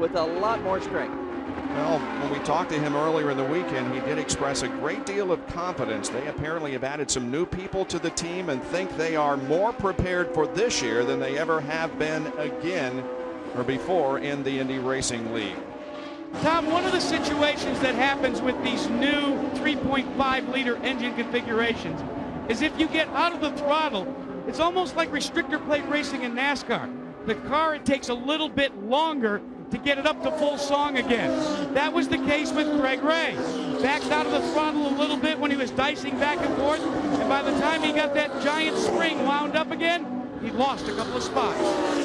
with a lot more strength. Well, when we talked to him earlier in the weekend, he did express a great deal of confidence. They apparently have added some new people to the team and think they are more prepared for this year than they ever have been again or before in the Indy Racing League. Tom, one of the situations that happens with these new 3.5-liter engine configurations is if you get out of the throttle, it's almost like restrictor plate racing in NASCAR. The car, it takes a little bit longer to get it up to full song again. That was the case with Greg Ray. Backed out of the throttle a little bit when he was dicing back and forth, and by the time he got that giant spring wound up again, he lost a couple of spots.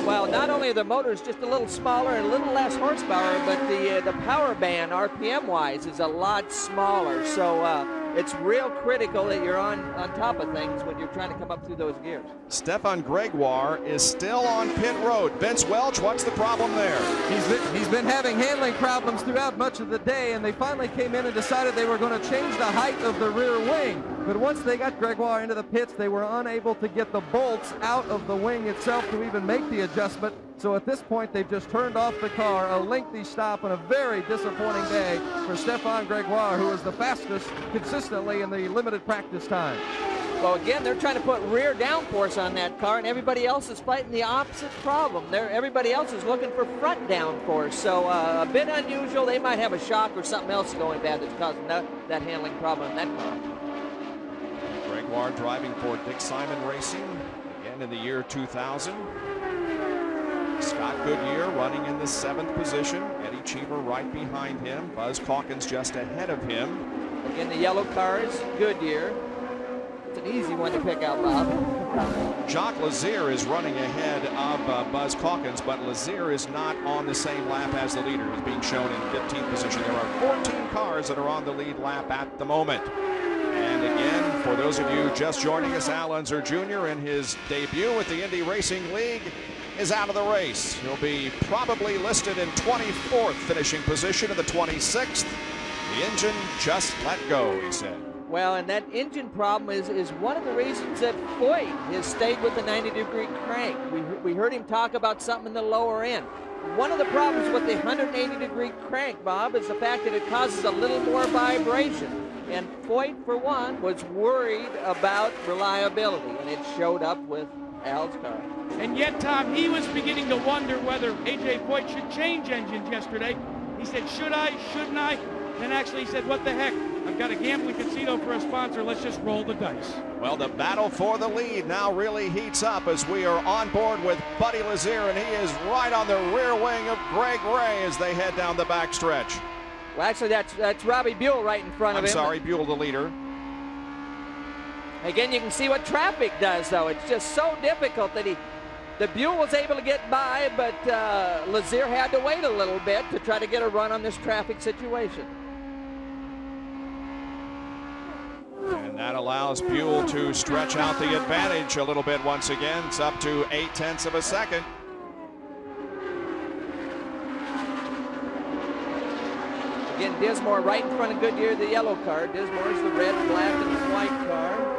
Well, not only are the motors just a little smaller and a little less horsepower, but the power band, RPM-wise, is a lot smaller. So it's real critical that you're on top of things when you're trying to come up through those gears. Stefan Gregoire is still on pit road. Vince Welch, what's the problem there? He's been having handling problems throughout much of the day, and they finally came in and decided they were going to change the height of the rear wing. But once they got Gregoire into the pits, they were unable to get the bolts out of the wing itself to even make the adjustment. So at this point, they've just turned off the car, a lengthy stop and a very disappointing day for Stefan Gregoire, who is the fastest consistently in the limited practice time. Well, again, they're trying to put rear downforce on that car, and everybody else is fighting the opposite problem. Everybody else is looking for front downforce, so a bit unusual. They might have a shock or something else going bad that's causing that handling problem in that car. Gregoire driving for Dick Simon Racing, again in the year 2000. Scott Goodyear running in the 7th position. Eddie Cheever right behind him. Buzz Calkins just ahead of him. Again, the yellow car is Goodyear. It's an easy one to pick out, Bob. Jacques Lazier is running ahead of Buzz Calkins, but Lazier is not on the same lap as the leader. He's being shown in 15th position. There are 14 cars that are on the lead lap at the moment. And again, for those of you just joining us, Al Unser Jr. in his debut with the Indy Racing League is out of the race. He'll be probably listed in 24th finishing position of the 26th. The engine just let go, he said. Well, and that engine problem is one of the reasons that Foyt has stayed with the 90-degree crank. We heard him talk about something in the lower end. One of the problems with the 180-degree crank, Bob, is the fact that it causes a little more vibration. And Foyt, for one, was worried about reliability, and it showed up with Al's car. And yet, Tom, he was beginning to wonder whether A.J. Foyt should change engines yesterday. He said, should I, shouldn't I? Then actually he said, what the heck? I've got a gambling casino for a sponsor. Let's just roll the dice. Well, the battle for the lead now really heats up as we are on board with Buddy Lazier, and he is right on the rear wing of Greg Ray as they head down the back stretch. Well, actually, that's Robbie Buell right in front of him. I'm sorry, Buell the leader. Again, you can see what traffic does, though. It's just so difficult that the Buell was able to get by, but Lazier had to wait a little bit to try to get a run on this traffic situation. And that allows Buell to stretch out the advantage a little bit once again. It's up to 0.8 of a second. Again, Dismore right in front of Goodyear, the yellow car. Dismore is the red, black, and white car.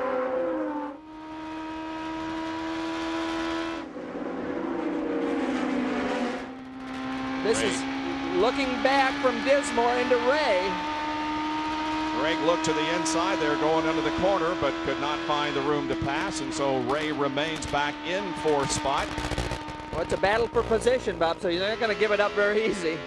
This is looking back from Dismore into Ray. Greg looked to the inside there going into the corner, but could not find the room to pass, and so Ray remains back in 4th spot. Well, it's a battle for position, Bob, so you're not going to give it up very easy.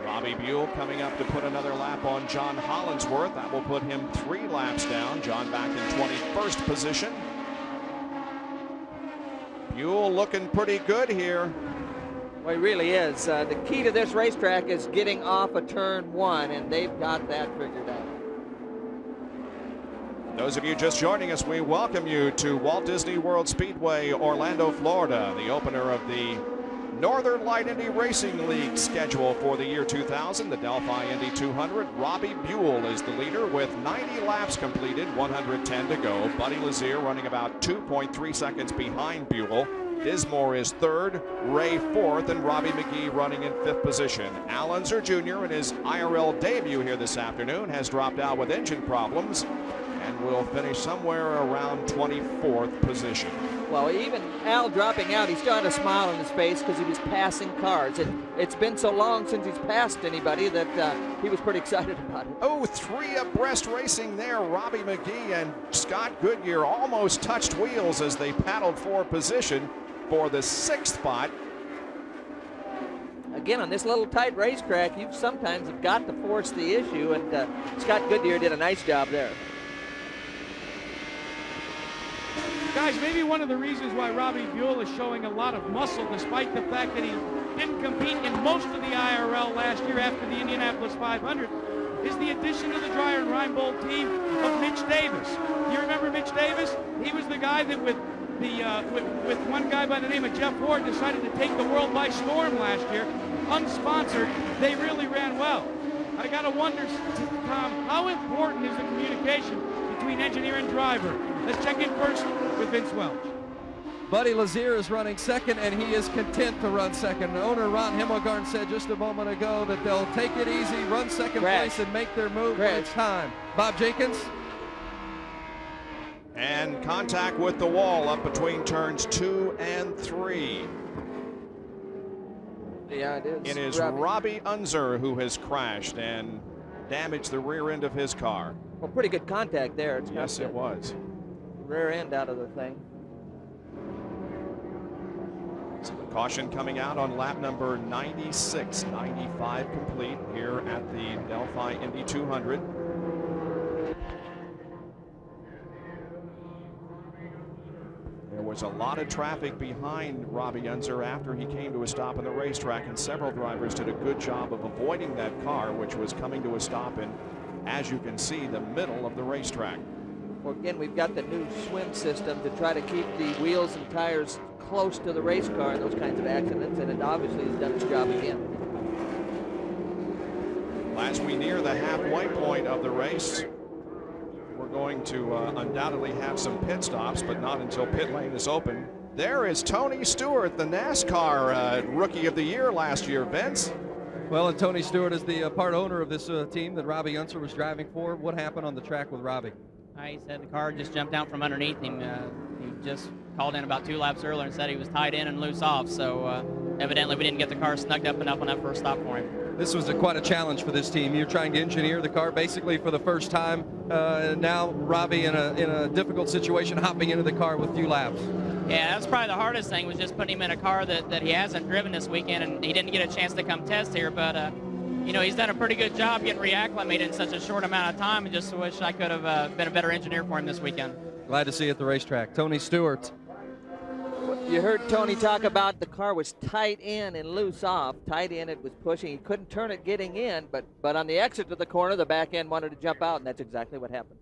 Robbie Buell coming up to put another lap on John Hollinsworth. That will put him 3 laps down. John back in 21st position. Buell looking pretty good here. Well, he really is. The key to this racetrack is getting off of turn 1, and they've got that figured out. Those of you just joining us, we welcome you to Walt Disney World Speedway, Orlando, Florida, the opener of the Northern Light Indy Racing League schedule for the year 2000, the Delphi Indy 200. Robbie Buell is the leader with 90 laps completed, 110 to go. Buddy Lazier running about 2.3 seconds behind Buell. Dismore is 3rd, Ray 4th, and Robbie McGee running in 5th position. Al Unser Jr. in his IRL debut here this afternoon has dropped out with engine problems and will finish somewhere around 24th position. Well, even Al dropping out, he still had a smile on his face because he was passing cars. It's been so long since he's passed anybody that he was pretty excited about it. Oh, 3 abreast racing there. Robbie McGee and Scott Goodyear almost touched wheels as they paddled for position for the 6th spot. Again, on this little tight racetrack, you sometimes have got to force the issue, and Scott Goodyear did a nice job there. Guys, maybe one of the reasons why Robbie Buell is showing a lot of muscle, despite the fact that he didn't compete in most of the IRL last year after the Indianapolis 500, is the addition to the Dreyer and Reinbold team of Mitch Davis. You remember Mitch Davis? He was the guy that with one guy by the name of Jeff Ward decided to take the world by storm last year. Unsponsored, they really ran well. I gotta wonder, Tom, how important is the communication between engineer and driver? Let's check in first with Vince Welch. Buddy Lazier is running 2nd, and he is content to run 2nd. Owner Ron Himmelgarn said just a moment ago that they'll take it easy, run 2nd place, and make their move when it's time. Bob Jenkins? And contact with the wall up between turns 2 and 3. Yeah, it is. It is Robbie Unser who has crashed and damaged the rear end of his car. Well, pretty good contact there. It's Yes, it was. Rear end out of the thing. So the caution coming out on lap number 96, 95 complete here at the Delphi Indy 200. There was a lot of traffic behind Robbie Unser after he came to a stop on the racetrack, and several drivers did a good job of avoiding that car, which was coming to a stop in, as you can see, the middle of the racetrack. Well, again, we've got the new swim system to try to keep the wheels and tires close to the race car in those kinds of accidents, and it obviously has done its job again. As we near the halfway point of the race, we're going to undoubtedly have some pit stops, but not until pit lane is open. There is Tony Stewart, the NASCAR Rookie of the Year last year, Vince. Well, and Tony Stewart is the part owner of this team that Robbie Unser was driving for. What happened on the track with Robbie? He said the car just jumped out from underneath him. He just called in about 2 laps earlier and said he was tied in and loose off. So evidently we didn't get the car snugged up enough on that first stop for him. This was quite a challenge for this team. You're trying to engineer the car basically for the first time. Now Robbie in a difficult situation, hopping into the car with few laps. Yeah, that's probably the hardest thing, was just putting him in a car that he hasn't driven this weekend, and he didn't get a chance to come test here. But you know, he's done a pretty good job getting reacclimated in such a short amount of time, and just wish I could have been a better engineer for him this weekend. Glad to see you at the racetrack. Tony Stewart. You heard Tony talk about the car was tight in and loose off. Tight in, it was pushing. He couldn't turn it getting in, but on the exit to the corner, the back end wanted to jump out, and that's exactly what happened.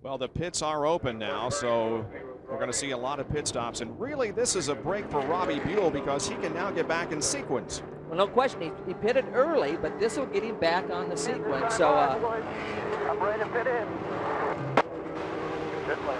Well, the pits are open now, so we're going to see a lot of pit stops. And really, this is a break for Robbie Buell because he can now get back in sequence. Well, no question. He pitted early, but this will get him back on the sequence. So, I'm ready to fit in. Pit lane.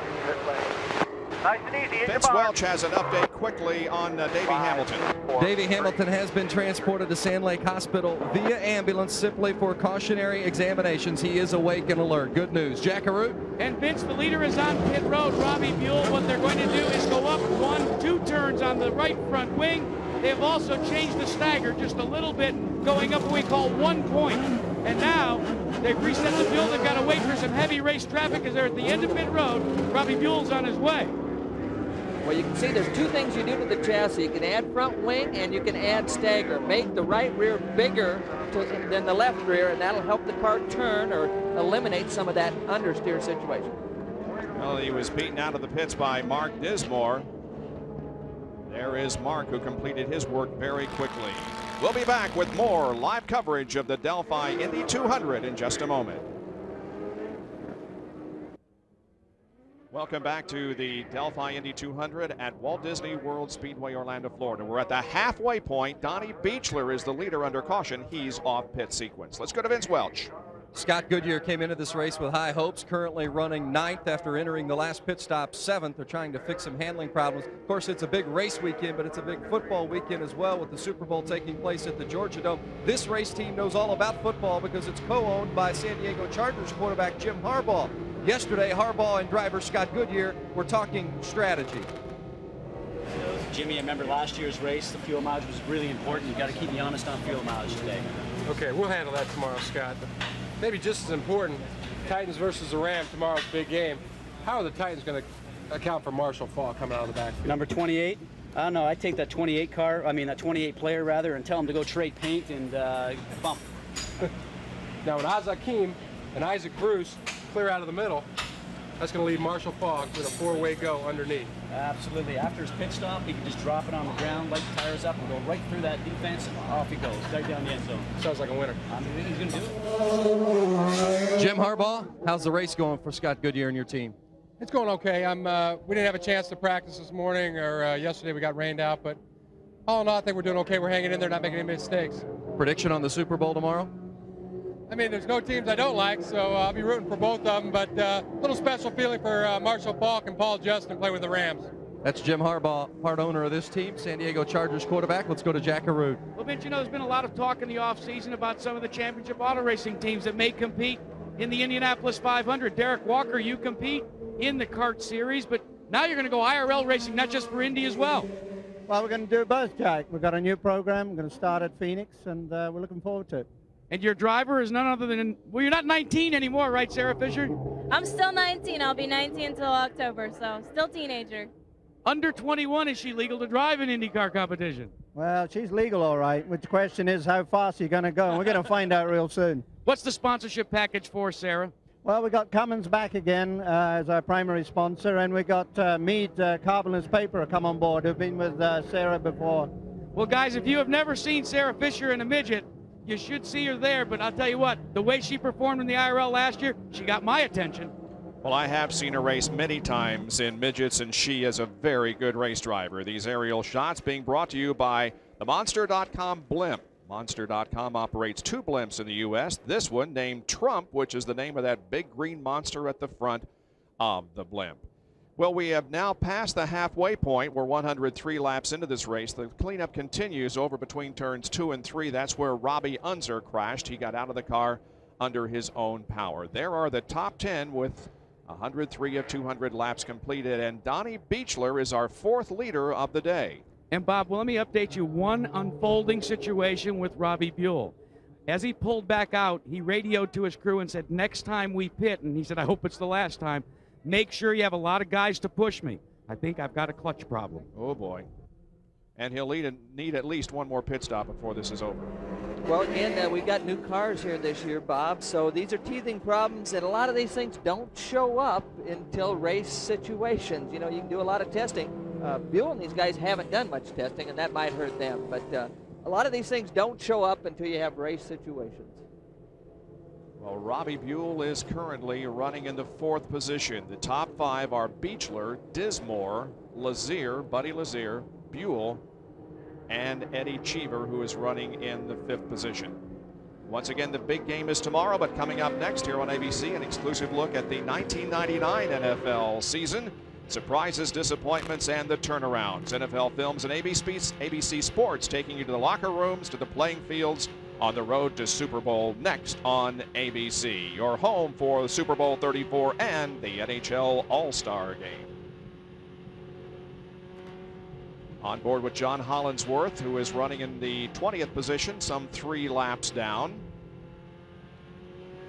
Nice and easy. Vince Welch has an update quickly on Davey Hamilton. Davey Hamilton has been transported to Sand Lake Hospital via ambulance simply for cautionary examinations. He is awake and alert. Good news. Jack Arute. And Vince, the leader is on pit road. Robbie Buell, what they're going to do is go up 1-2 turns on the right front wing. They have also changed the stagger just a little bit, going up what we call 1 point. And now they've reset the fuel. They've got to wait for some heavy race traffic as they're at the end of pit road. Robbie Buell's on his way. well, you can see there's 2 things you do to the chassis. You can add front wing and you can add stagger. Make the right rear bigger than the left rear, and that'll help the car turn or eliminate some of that understeer situation. Well, he was beaten out of the pits by Mark Dismore. There is Mark, who completed his work very quickly. We'll be back with more live coverage of the Delphi Indy 200 in just a moment. Welcome back to the Delphi Indy 200 at Walt Disney World Speedway, Orlando, Florida. We're at the halfway point. Donnie Beechler is the leader under caution. He's off pit sequence. Let's go to Vince Welch. Scott Goodyear came into this race with high hopes, currently running 9th after entering the last pit stop 7th. They're trying to fix some handling problems. Of course, it's a big race weekend, but it's a big football weekend as well, with the Super Bowl taking place at the Georgia Dome. This race team knows all about football because it's co-owned by San Diego Chargers quarterback Jim Harbaugh. Yesterday, Harbaugh and driver Scott Goodyear were talking strategy. Jimmy, I remember last year's race, the fuel mileage was really important. You've got to keep me honest on fuel mileage today. Okay, we'll handle that tomorrow, Scott. But maybe just as important, Titans versus the Rams, tomorrow's big game. How are the Titans going to account for Marshall Faulk coming out of the backfield? Number 28? I don't know. I take that 28 player rather, and tell him to go trade paint and bump. Now, when Oz Hakeem and Isaac Bruce clear out of the middle, that's going to leave Marshall Faulk with a 4-way go underneath. Absolutely. After his pit stop, he can just drop it on the ground, light the tires up, and go right through that defense, and off he goes, right down the end zone. Sounds like a winner. I mean, he's going to do it. Jim Harbaugh, how's the race going for Scott Goodyear and your team? It's going okay. We didn't have a chance to practice this morning, or yesterday we got rained out, but all in all, I think we're doing okay. We're hanging in there, not making any mistakes. Prediction on the Super Bowl tomorrow? I mean, there's no teams I don't like, so I'll be rooting for both of them, but a little special feeling for Marshall Faulk and Paul Justin playing with the Rams. That's Jim Harbaugh, part owner of this team, San Diego Chargers quarterback. Let's go to Jack Arute. Well, Vince, you know, there's been a lot of talk in the offseason about some of the championship auto racing teams that may compete in the Indianapolis 500. Derek Walker, you compete in the kart series, but now you're going to go IRL racing, not just for Indy as well. Well, we're going to do both, Jack. We've got a new program. We're going to start at Phoenix, and we're looking forward to it. And your driver is none other than, well, you're not 19 anymore, right, Sarah Fisher? I'm still 19. I'll be 19 until October, so still teenager. Under 21, is she legal to drive in IndyCar competition? Well, she's legal, all right. Which question is, how fast are you going to go? And we're going to find out real soon. What's the sponsorship package for, Sarah? Well, we got Cummins back again as our primary sponsor, and we got Mead Carbona's Paper come on board, who've been with Sarah before. Well, guys, if you have never seen Sarah Fisher in a midget, you should see her there, but I'll tell you what, the way she performed in the IRL last year, she got my attention. Well, I have seen her race many times in midgets, and she is a very good race driver. These aerial shots being brought to you by the Monster.com blimp. Monster.com operates 2 blimps in the U.S. This one named Trump, which is the name of that big green monster at the front of the blimp. Well, we have now passed the halfway point. We're 103 laps into this race. The cleanup continues over between turns 2 and 3. That's where Robbie Unser crashed. He got out of the car under his own power. There are the top 10 with 103 of 200 laps completed, and Donnie Beechler is our 4th leader of the day. And Bob, well, let me update you. One unfolding situation with Robbie Buell. As he pulled back out, he radioed to his crew and said, next time we pit, and he said, I hope it's the last time, make sure you have a lot of guys to push me. I think I've got a clutch problem. Oh, boy. And he'll need at least one more pit stop before this is over. Well, and we've got new cars here this year, Bob, so these are teething problems, and a lot of these things don't show up until race situations. You know, you can do a lot of testing. Buell and these guys haven't done much testing, and that might hurt them, but a lot of these things don't show up until you have race situations. Well, Robbie Buell is currently running in the 4th position. The top 5 are Beechler, Dismore, Lazier, Buddy Lazier, Buell, and Eddie Cheever, who is running in the 5th position. Once again, the big game is tomorrow, but coming up next here on ABC, an exclusive look at the 1999 NFL season. Surprises, disappointments, and the turnarounds. NFL Films and ABC Sports taking you to the locker rooms, to the playing fields, on the road to Super Bowl next on ABC. Your home for Super Bowl 34 and the NHL All-Star Game. On board with John Hollinsworth, who is running in the 20th position, some 3 laps down.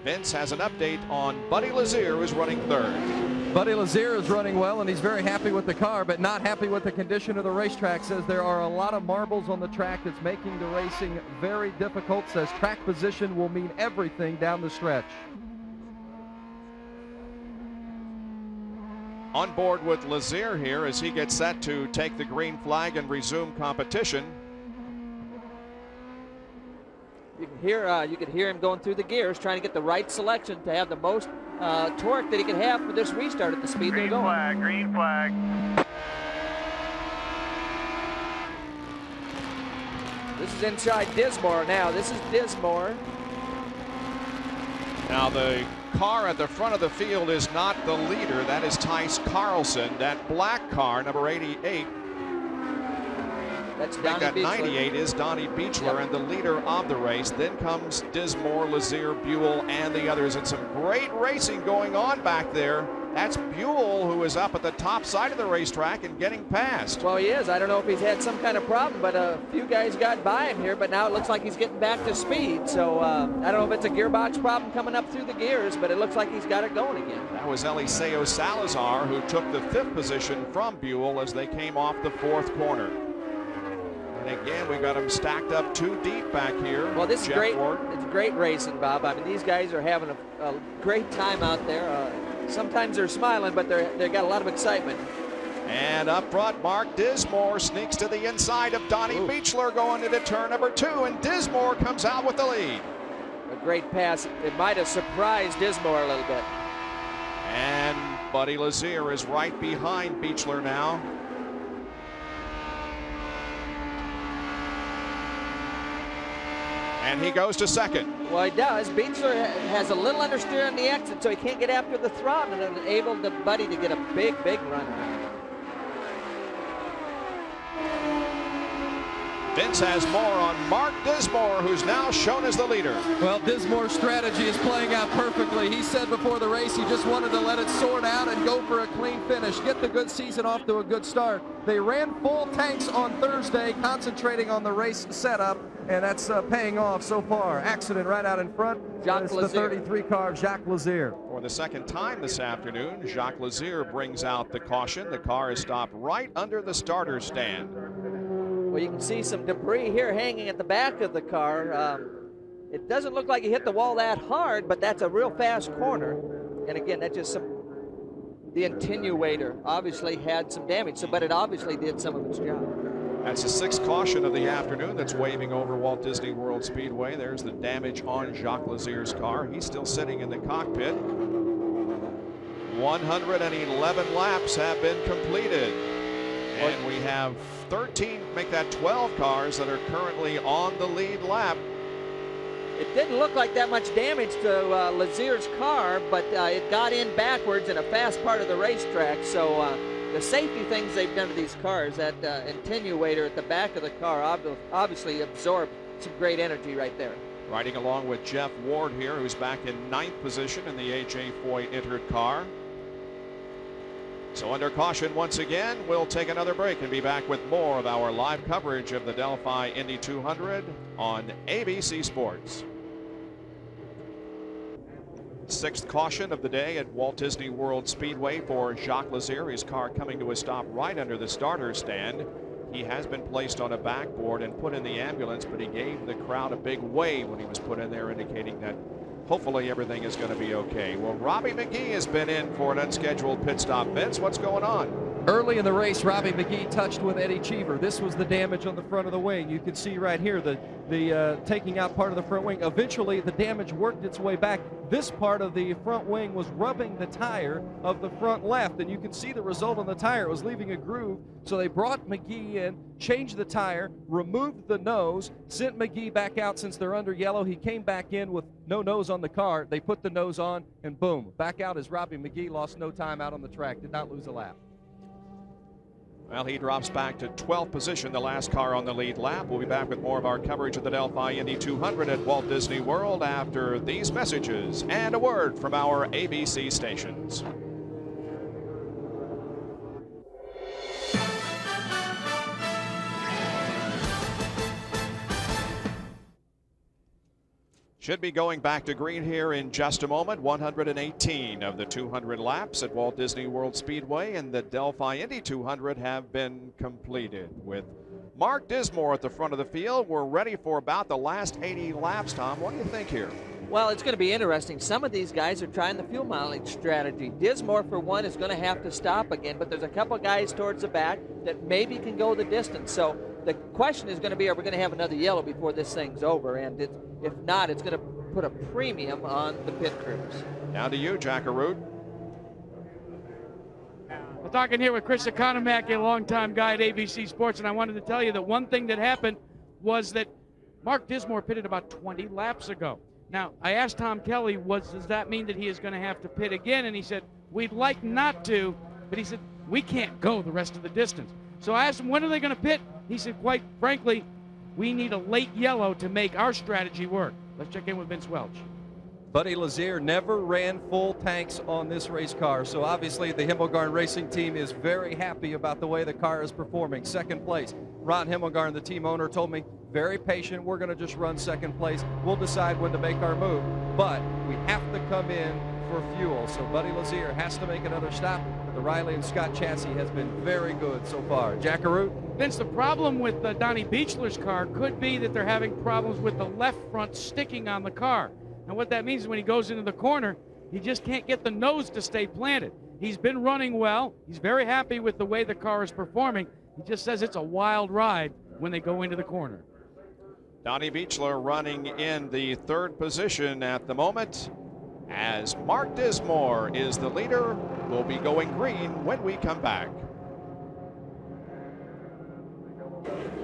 Vince has an update on Buddy Lazier, who's running 3rd. Buddy Lazier is running well, and he's very happy with the car, but not happy with the condition of the racetrack. Says there are a lot of marbles on the track that's making the racing very difficult. Says track position will mean everything down the stretch. On board with Lazier here as he gets set to take the green flag and resume competition. You can hear him going through the gears, trying to get the right selection to have the most torque that he can have for this restart at the speed they're going. Green flag. This is inside Dismore now. This is Dismore. Now the car at the front of the field is not the leader. That is Tice Carlson. That black car, number 88. That's I think that Beechler. 98 is Donnie Beechler, and the leader of the race. Then comes Dismore, Lazier, Buell, and the others. And some great racing going on back there. That's Buell, who is up at the top side of the racetrack and getting past. Well, he is. I don't know if he's had some kind of problem, but a few guys got by him here, but now it looks like he's getting back to speed. So I don't know if it's a gearbox problem coming up through the gears, but it looks like he's got it going again. That was Eliseo Salazar, who took the 5th position from Buell as they came off the 4th corner. And again, we got them stacked up 2 deep back here. Well, this is Jeff great. Ward. It's great racing, Bob. I mean, these guys are having a great time out there. Sometimes they're smiling, but they've got a lot of excitement. And up front, Mark Dismore sneaks to the inside of Donnie Beechler going into turn number 2, and Dismore comes out with the lead. A great pass. It might have surprised Dismore a little bit. And Buddy Lazier is right behind Beechler now. And he goes to 2nd. Well, he does. Beechler has a little understeer on the exit, so he can't get after the throttle and enable the Buddy to get a big run. Vince has more on Mark Dismore, who's now shown as the leader. Well, Dismore's strategy is playing out perfectly. He said before the race he just wanted to let it sort out and go for a clean finish, get the good season off to a good start. They ran full tanks on Thursday, concentrating on the race setup, and that's paying off so far. Accident right out in front. It's the 33 car, Jacques Lazier. For the second time this afternoon, Jacques Lazier brings out the caution. The car is stopped right under the starter stand. Well, you can see some debris here hanging at the back of the car. It doesn't look like he hit the wall that hard, but that's a real fast corner. And again, that's just the attenuator obviously had some damage, but it obviously did some of its job. That's the sixth caution of the afternoon that's waving over Walt Disney World Speedway. There's the damage on Jacques Lazier's car. He's still sitting in the cockpit. 111 laps have been completed. And we have 13, make that 12 cars that are currently on the lead lap. It didn't look like that much damage to Lazier's car, but it got in backwards in a fast part of the racetrack. So the safety things they've done to these cars, that attenuator at the back of the car obviously absorbed some great energy right there. Riding along with Jeff Ward here, who's back in 9th position in the A.J. Foyt entered car. So under caution once again. We'll take another break and be back with more of our live coverage of the Delphi Indy 200 on ABC Sports. Sixth caution of the day at Walt Disney World Speedway for Jacques Lazier. His car coming to a stop right under the starter stand. He has been placed on a backboard and put in the ambulance, but he gave the crowd a big wave when he was put in there, indicating that hopefully everything is going to be okay. Well, Robbie McGee has been in for an unscheduled pit stop. Vince, what's going on? Early in the race, Robbie McGee touched with Eddie Cheever. This was the damage on the front of the wing. You can see right here the taking out part of the front wing. Eventually, the damage worked its way back. This part of the front wing was rubbing the tire of the front left, and you can see the result on the tire. It was leaving a groove, so they brought McGee in, changed the tire, removed the nose, sent McGee back out since they're under yellow. He came back in with no nose on the car. They put the nose on, and boom, back out as Robbie McGee lost no time out on the track, did not lose a lap. Well, he drops back to 12th position, the last car on the lead lap. We'll be back with more of our coverage of the Delphi Indy 200 at Walt Disney World after these messages and a word from our ABC stations. Should be going back to green here in just a moment. 118 of the 200 laps at Walt Disney World Speedway and the Delphi Indy 200 have been completed. With Mark Dismore at the front of the field, we're ready for about the last 80 laps. Tom, what do you think here? Well, it's going to be interesting. Some of these guys are trying the fuel mileage strategy. Dismore, for one, is going to have to stop again, but there's a couple guys towards the back that maybe can go the distance. So the question is going to be, are we going to have another yellow before this thing's over? And if not, it's going to put a premium on the pit crews. Now to you, Jackaroo. We're talking here with Chris Economack, a longtime guy at ABC Sports, and I wanted to tell you that one thing that happened was that Mark Dismore pitted about 20 laps ago. Now, I asked Tom Kelly, does that mean that he is going to have to pit again? And he said, we'd like not to, but he said, we can't go the rest of the distance. So I asked him, when are they going to pit? He said, quite frankly, we need a late yellow to make our strategy work. Let's check in with Vince Welch. Buddy Lazier never ran full tanks on this race car, so obviously the Himmelgarn Racing team is very happy about the way the car is performing. Second place. Ron Himmelgarn, the team owner, told me, very patient, we're going to just run second place. We'll decide when to make our move, but we have to come in for fuel. So Buddy Lazier has to make another stop. The Riley and Scott chassis has been very good so far. Jackaroo? Vince, the problem with Donnie Beechler's car could be that they're having problems with the left front sticking on the car. And what that means is when he goes into the corner, he just can't get the nose to stay planted. He's been running well. He's very happy with the way the car is performing. He just says it's a wild ride when they go into the corner. Donnie Beechler running in the third position at the moment, as Mark Dismore is the leader. We'll be going green when we come back.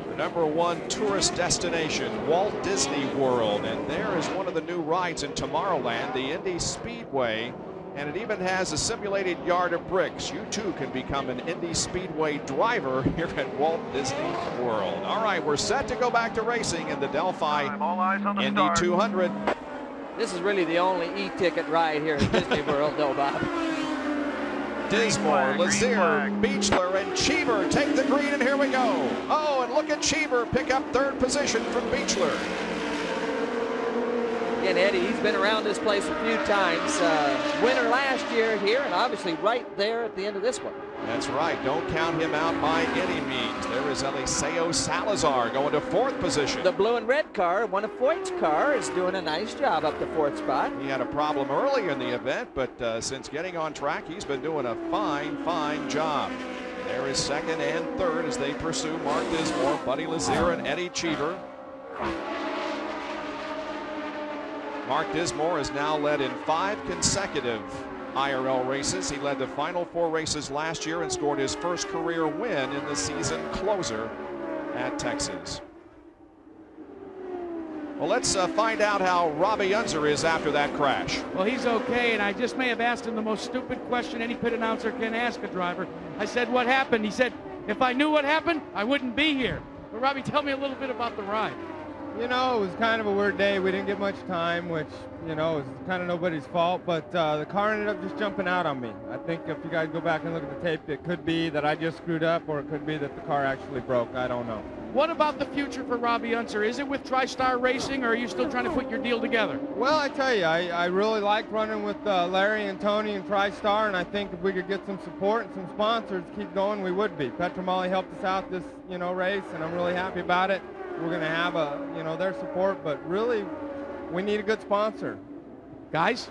The #1 tourist destination, Walt Disney World, and there is one of the new rides in Tomorrowland, the Indy Speedway. and it even has a simulated yard of bricks. You too can become an Indy Speedway driver here at Walt Disney World. All right, we're set to go back to racing in the Delphi Indy 200. This is really the only e-ticket ride here at Disney World, though, Bob. Dismore, Lazier, Beechler, and Cheever take the green, and here we go. Oh, and look at Cheever pick up third position from Beechler. Again, Eddie, he's been around this place a few times. Winner last year here, and obviously right there at the end of this one. That's right. Don't count him out by any means. There is Eliseo Salazar going to fourth position. The blue and red car, one of Foyt's car, is doing a nice job up to fourth spot. He had a problem early in the event, but since getting on track, he's been doing a fine job. There is second and third as they pursue Mark Dismore, Buddy Lazier, and Eddie Cheever. Mark Dismore has now led in 5 consecutive IRL races. He led the final 4 races last year and scored his first career win in the season closer at Texas. Well, let's find out how Robbie Unser is after that crash. Well, he's okay, and I just may have asked him the most stupid question any pit announcer can ask a driver. I said, what happened? He said, if I knew what happened, I wouldn't be here. But Robbie, tell me a little bit about the ride. You know, it was kind of a weird day. We didn't get much time, which, you know, is kind of nobody's fault. But the car ended up just jumping out on me. I think if you guys go back and look at the tape, it could be that I just screwed up, or it could be that the car actually broke. I don't know. What about the future for Robbie Unser? Is it with TriStar Racing, or are you still trying to put your deal together? Well, I tell you, I really liked running with Larry and Tony and TriStar, and I think if we could get some support and some sponsors to keep going, we would be. Petromali helped us out this, you know, race, and I'm really happy about it. We're going to have their support, but really, we need a good sponsor. Guys?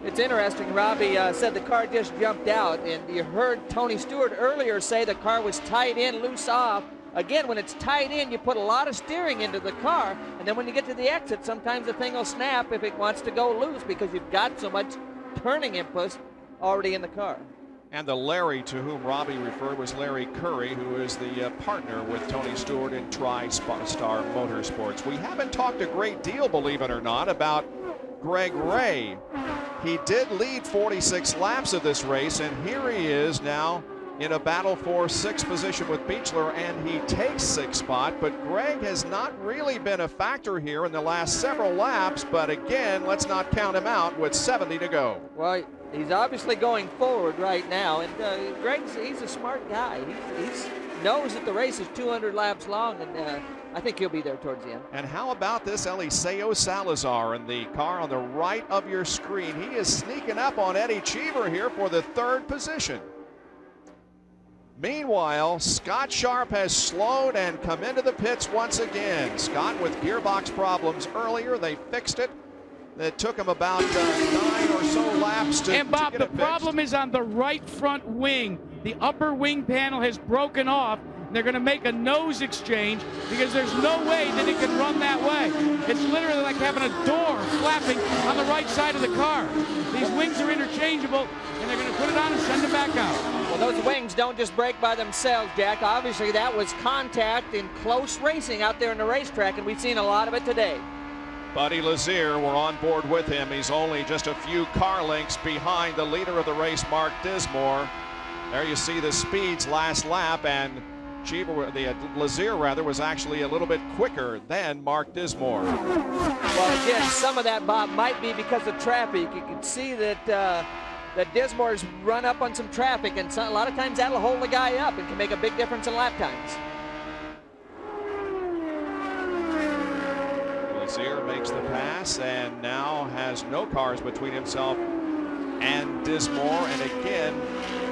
It's interesting. Robbie said the car just jumped out, and you heard Tony Stewart earlier say the car was tied in, loose off. Again, when it's tied in, you put a lot of steering into the car, and then when you get to the exit, sometimes the thing will snap if it wants to go loose because you've got so much turning impulse already in the car. And the Larry to whom Robbie referred was Larry Curry, who is the partner with Tony Stewart in TriStar Motorsports. We haven't talked a great deal, believe it or not, about Greg Ray. He did lead 46 laps of this race, and here he is now in a battle for 6th position with Beechler, and he takes 6th spot. But Greg has not really been a factor here in the last several laps, but again, let's not count him out with 70 to go. Well, he's obviously going forward right now, and he's a smart guy. He knows that the race is 200 laps long, and I think he'll be there towards the end. And how about this Eliseo Salazar in the car on the right of your screen? He is sneaking up on Eddie Cheever here for the 3rd position. Meanwhile, Scott Sharp has slowed and come into the pits once again. Scott with gearbox problems earlier. They fixed it. It took him about 9 or so laps to And Bob, get it the problem is on the right front wing. The upper wing panel has broken off. And they're going to make a nose exchange because there's no way that it can run that way. It's literally like having a door flapping on the right side of the car. These wings are interchangeable, and they're going to put it on and send it back out. Well, those wings don't just break by themselves, Jack. Obviously, that was contact in close racing out there in the racetrack, and we've seen a lot of it today. Buddy Lazier, we're on board with him. He's only just a few car lengths behind the leader of the race, Mark Dismore. There you see the speeds last lap, and Lazier was actually a little bit quicker than Mark Dismore. Well, again, some of that, Bob, might be because of traffic. You can see that that Dismore's run up on some traffic, and a lot of times that'll hold the guy up and can make a big difference in lap times. Lazier makes the pass and now has no cars between himself and Dismore. And again,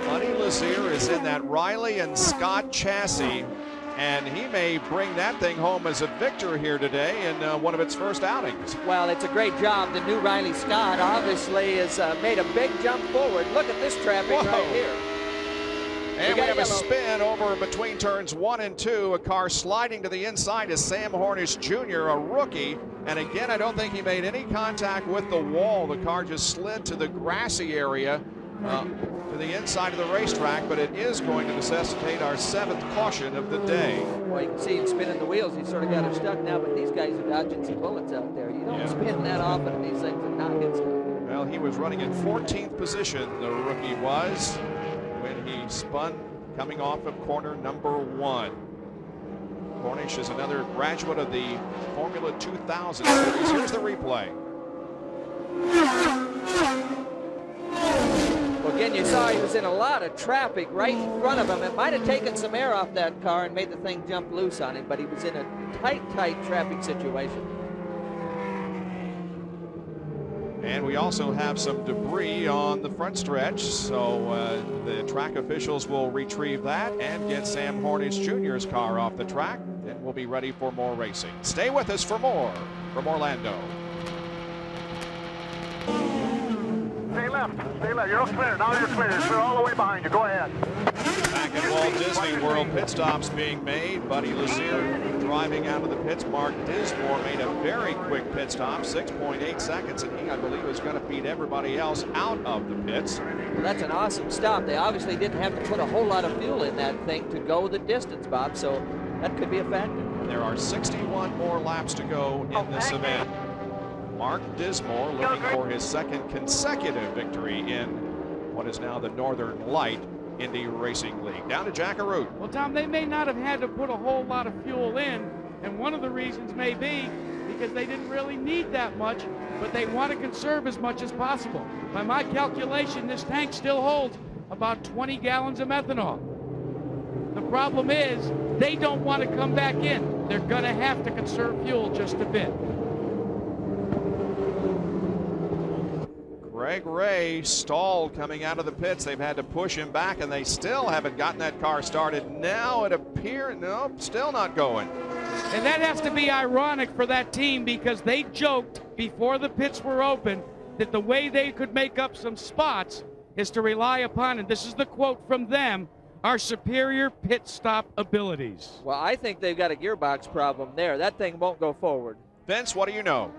Buddy Lazier is in that Riley and Scott chassis, and he may bring that thing home as a victor here today in one of its first outings. Well, it's a great job. The new Riley Scott obviously has made a big jump forward. Look at this traffic right here. And we have a spin over between turns 1 and 2. A car sliding to the inside is Sam Hornish Jr., a rookie. And again, I don't think he made any contact with the wall. The car just slid to the grassy area to the inside of the racetrack, but it is going to necessitate our 7th caution of the day. Well, you can see him spinning the wheels. He's sort of got her stuck now, but these guys are dodging some bullets out there. You don't spin that often, and these things are not hit stuff. Well, he was running in 14th position, the rookie was, when he spun coming off of corner number 1. Cornish is another graduate of the Formula 2000 series. Here's the replay. Well, again, you saw he was in a lot of traffic right in front of him. It might have taken some air off that car and made the thing jump loose on him, but he was in a tight traffic situation. And we also have some debris on the front stretch, so the track officials will retrieve that and get Sam Hornish Jr.'s car off the track. Then we'll be ready for more racing. Stay with us for more from Orlando. Stay left. Stay left. You're clear. Now you're clear. You're clear all the way behind you. Go ahead. Back at Walt Disney World, pit stops being made. Buddy Lazier driving out of the pits. Mark Dismore made a very quick pit stop, 6.8 seconds, and he, I believe, is going to beat everybody else out of the pits. Well, that's an awesome stop. They obviously didn't have to put a whole lot of fuel in that thing to go the distance, Bob, so that could be a factor. There are 61 more laps to go in this event. Mark Dismore looking for his second consecutive victory in what is now the Northern Light Indy Racing League. Down to Jack Arute. Well, Tom, they may not have had to put a whole lot of fuel in, and one of the reasons may be because they didn't really need that much, but they want to conserve as much as possible. By my calculation, this tank still holds about 20 gallons of methanol. The problem is they don't want to come back in. They're going to have to conserve fuel just a bit. Greg Ray stalled coming out of the pits. They've had to push him back, and they still haven't gotten that car started. Now it appears, nope, still not going. And that has to be ironic for that team because they joked before the pits were open that the way they could make up some spots is to rely upon, and this is the quote from them, our superior pit stop abilities. Well, I think they've got a gearbox problem there. That thing won't go forward. Vince, what do you know?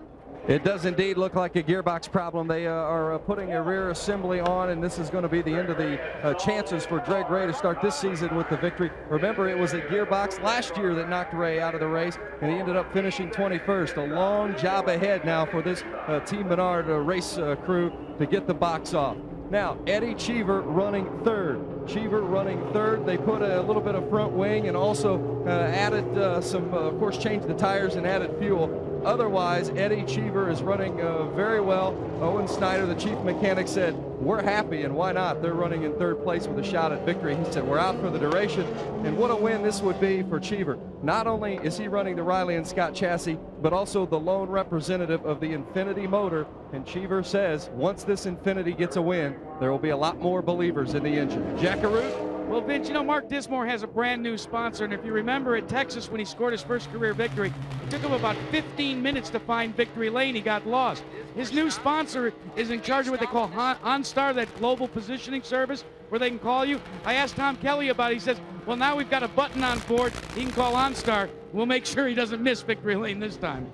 It does indeed look like a gearbox problem. They are putting a rear assembly on, and this is going to be the end of the chances for Greg Ray to start this season with the victory. Remember, it was a gearbox last year that knocked Ray out of the race, and he ended up finishing 21st. A long job ahead now for this Team Menard race crew to get the box off. Now, Eddie Cheever running third. Cheever running third. They put a little bit of front wing and also added some, of course, changed the tires and added fuel. Otherwise, Eddie Cheever is running very well. Owen Snyder, the chief mechanic, said, we're happy, and why not? They're running in third place with a shot at victory. He said, we're out for the duration, and what a win this would be for Cheever. Not only is he running the Riley and Scott chassis, but also the lone representative of the Infinity motor, and Cheever says, once this Infinity gets a win, there will be a lot more believers in the engine. Jack Arute? Well, Vince, you know, Mark Dismore has a brand new sponsor, and if you remember at Texas when he scored his first career victory, it took him about 15 minutes to find victory lane. He got lost. His new sponsor is in charge of what they call OnStar, that global positioning service where they can call you. I asked Tom Kelly about it. He says, well, now we've got a button on board. He can call OnStar. We'll make sure he doesn't miss victory lane this time.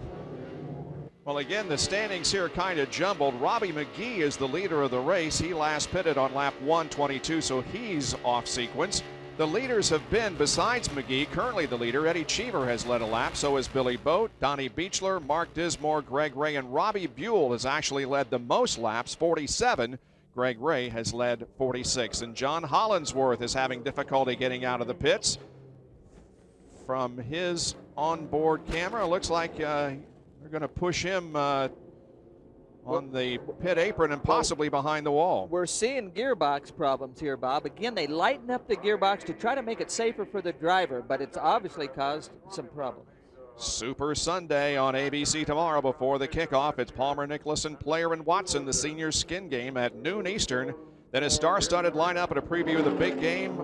Well, again, the standings here kind of jumbled. Robbie McGee is the leader of the race. He last pitted on lap 122, so he's off sequence. The leaders have been, besides McGee, currently the leader, Eddie Cheever has led a lap. So has Billy Boat, Donnie Beechler, Mark Dismore, Greg Ray, and Robbie Buell has actually led the most laps, 47. Greg Ray has led 46. And John Hollinsworth is having difficulty getting out of the pits. From his onboard camera, looks like they're going to push him on the pit apron and possibly behind the wall. We're seeing gearbox problems here, Bob. Again, they lighten up the gearbox to try to make it safer for the driver, but it's obviously caused some problems. Super Sunday on ABC tomorrow before the kickoff. It's Palmer, Nicholson, Player, and Watson, the senior skin game at noon Eastern. Then a star-studded lineup and a preview of the big game,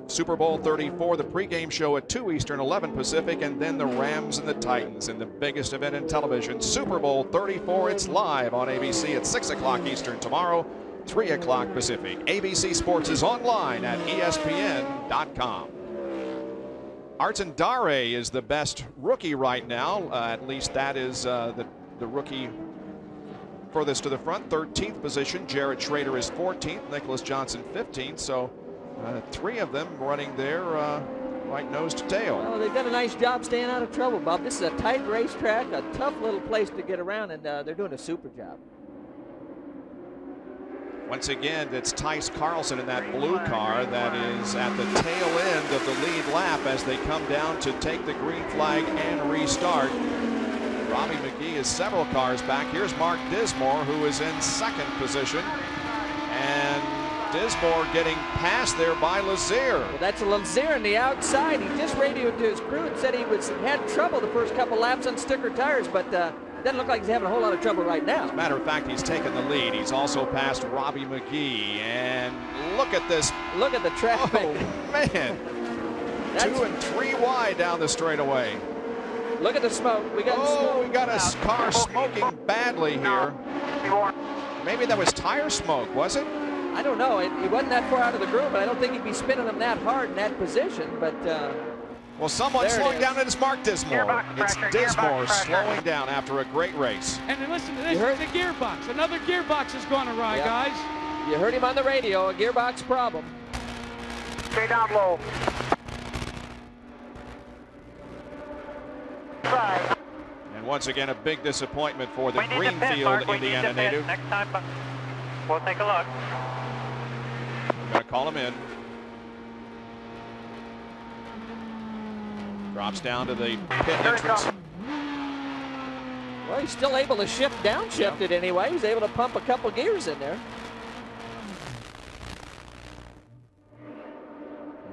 Super Bowl 34, the pregame show at 2 Eastern, 11 Pacific, and then the Rams and the Titans in the biggest event in television, Super Bowl 34. It's live on ABC at 6 o'clock Eastern tomorrow, 3 o'clock Pacific. ABC Sports is online at ESPN.com. Arten Dare is the best rookie right now. At least that is the rookie furthest to the front, 13th position. Jared Schrader is 14th, Nicholas Johnson 15th. So three of them running there right nose to tail. Well, they've done a nice job staying out of trouble, Bob. This is a tight racetrack, a tough little place to get around, and they're doing a super job. Once again, it's Tice Carlson in that blue car that is at the tail end of the lead lap as they come down to take the green flag and restart. Robbie McGee is several cars back. Here's Mark Dismore, who is in second position. And Dismore getting passed there by Lazier. Well, that's Lazier on the outside. He just radioed to his crew and said he had trouble the first couple laps on sticker tires, but doesn't look like he's having a whole lot of trouble right now. As a matter of fact, he's taken the lead. He's also passed Robbie McGee. And look at this. Look at the traffic. Oh, man. 2 and 3 wide down the straightaway. Look at the smoke. We got smoke. We got a car smoking badly here. Maybe that was tire smoke, was it? I don't know. He wasn't that far out of the groove, but I don't think he'd be spinning them that hard in that position. But well, someone's slowing down, and it's Mark Dismore. It's Dismore slowing down after a great race. And then listen to this, it's a gearbox. Another gearbox has gone awry, guys. You heard him on the radio, a gearbox problem. Stay down low. And once again, a big disappointment for the Greenfield, Indiana native. Next time, we'll take a look. We're going to call him in. Drops down to the pit entrance. Well, he's still able to downshift it anyway. He's able to pump a couple gears in there.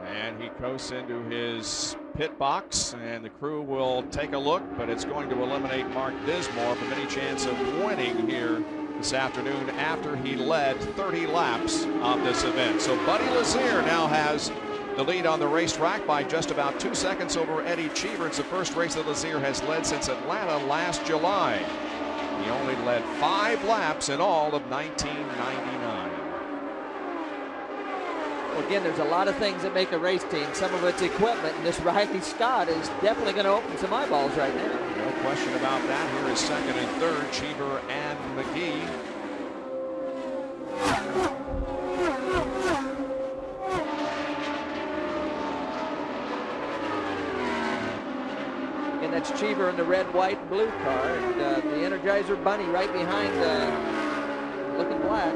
And he coasts into his pit box, and the crew will take a look, but it's going to eliminate Mark Dismore from any chance of winning here this afternoon after he led 30 laps of this event. So Buddy Lazier now has the lead on the racetrack by just about 2 seconds over Eddie Cheever. It's the first race that Lazier has led since Atlanta last July. He only led 5 laps in all of 1999. Well, again, there's a lot of things that make a race team. Some of it's equipment, and this Riley Scott is definitely going to open some eyeballs right now. No question about that. Here is second and third, Cheever and McGee. And that's Cheever in the red, white, and blue car, and the Energizer Bunny right behind looking black.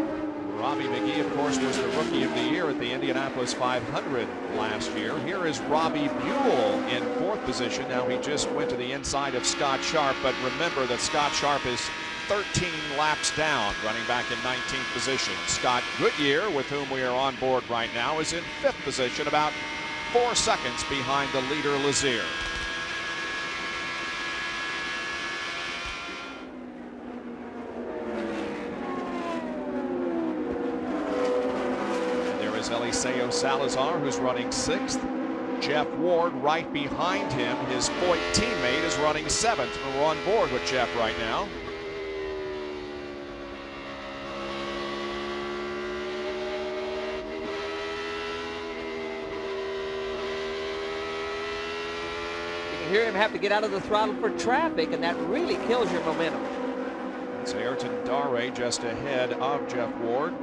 Robbie McGee, of course, was the Rookie of the Year at the Indianapolis 500 last year. Here is Robbie Buell in 4th position. Now he just went to the inside of Scott Sharp, but remember that Scott Sharp is 13 laps down, running back in 19th position. Scott Goodyear, with whom we are on board right now, is in 5th position, about 4 seconds behind the leader, Lazier. Eliseo Salazar, who's running 6th. Jeff Ward right behind him. His Foyt teammate is running 7th. We're on board with Jeff right now. You can hear him have to get out of the throttle for traffic, and that really kills your momentum. It's Ayrton Dare just ahead of Jeff Ward.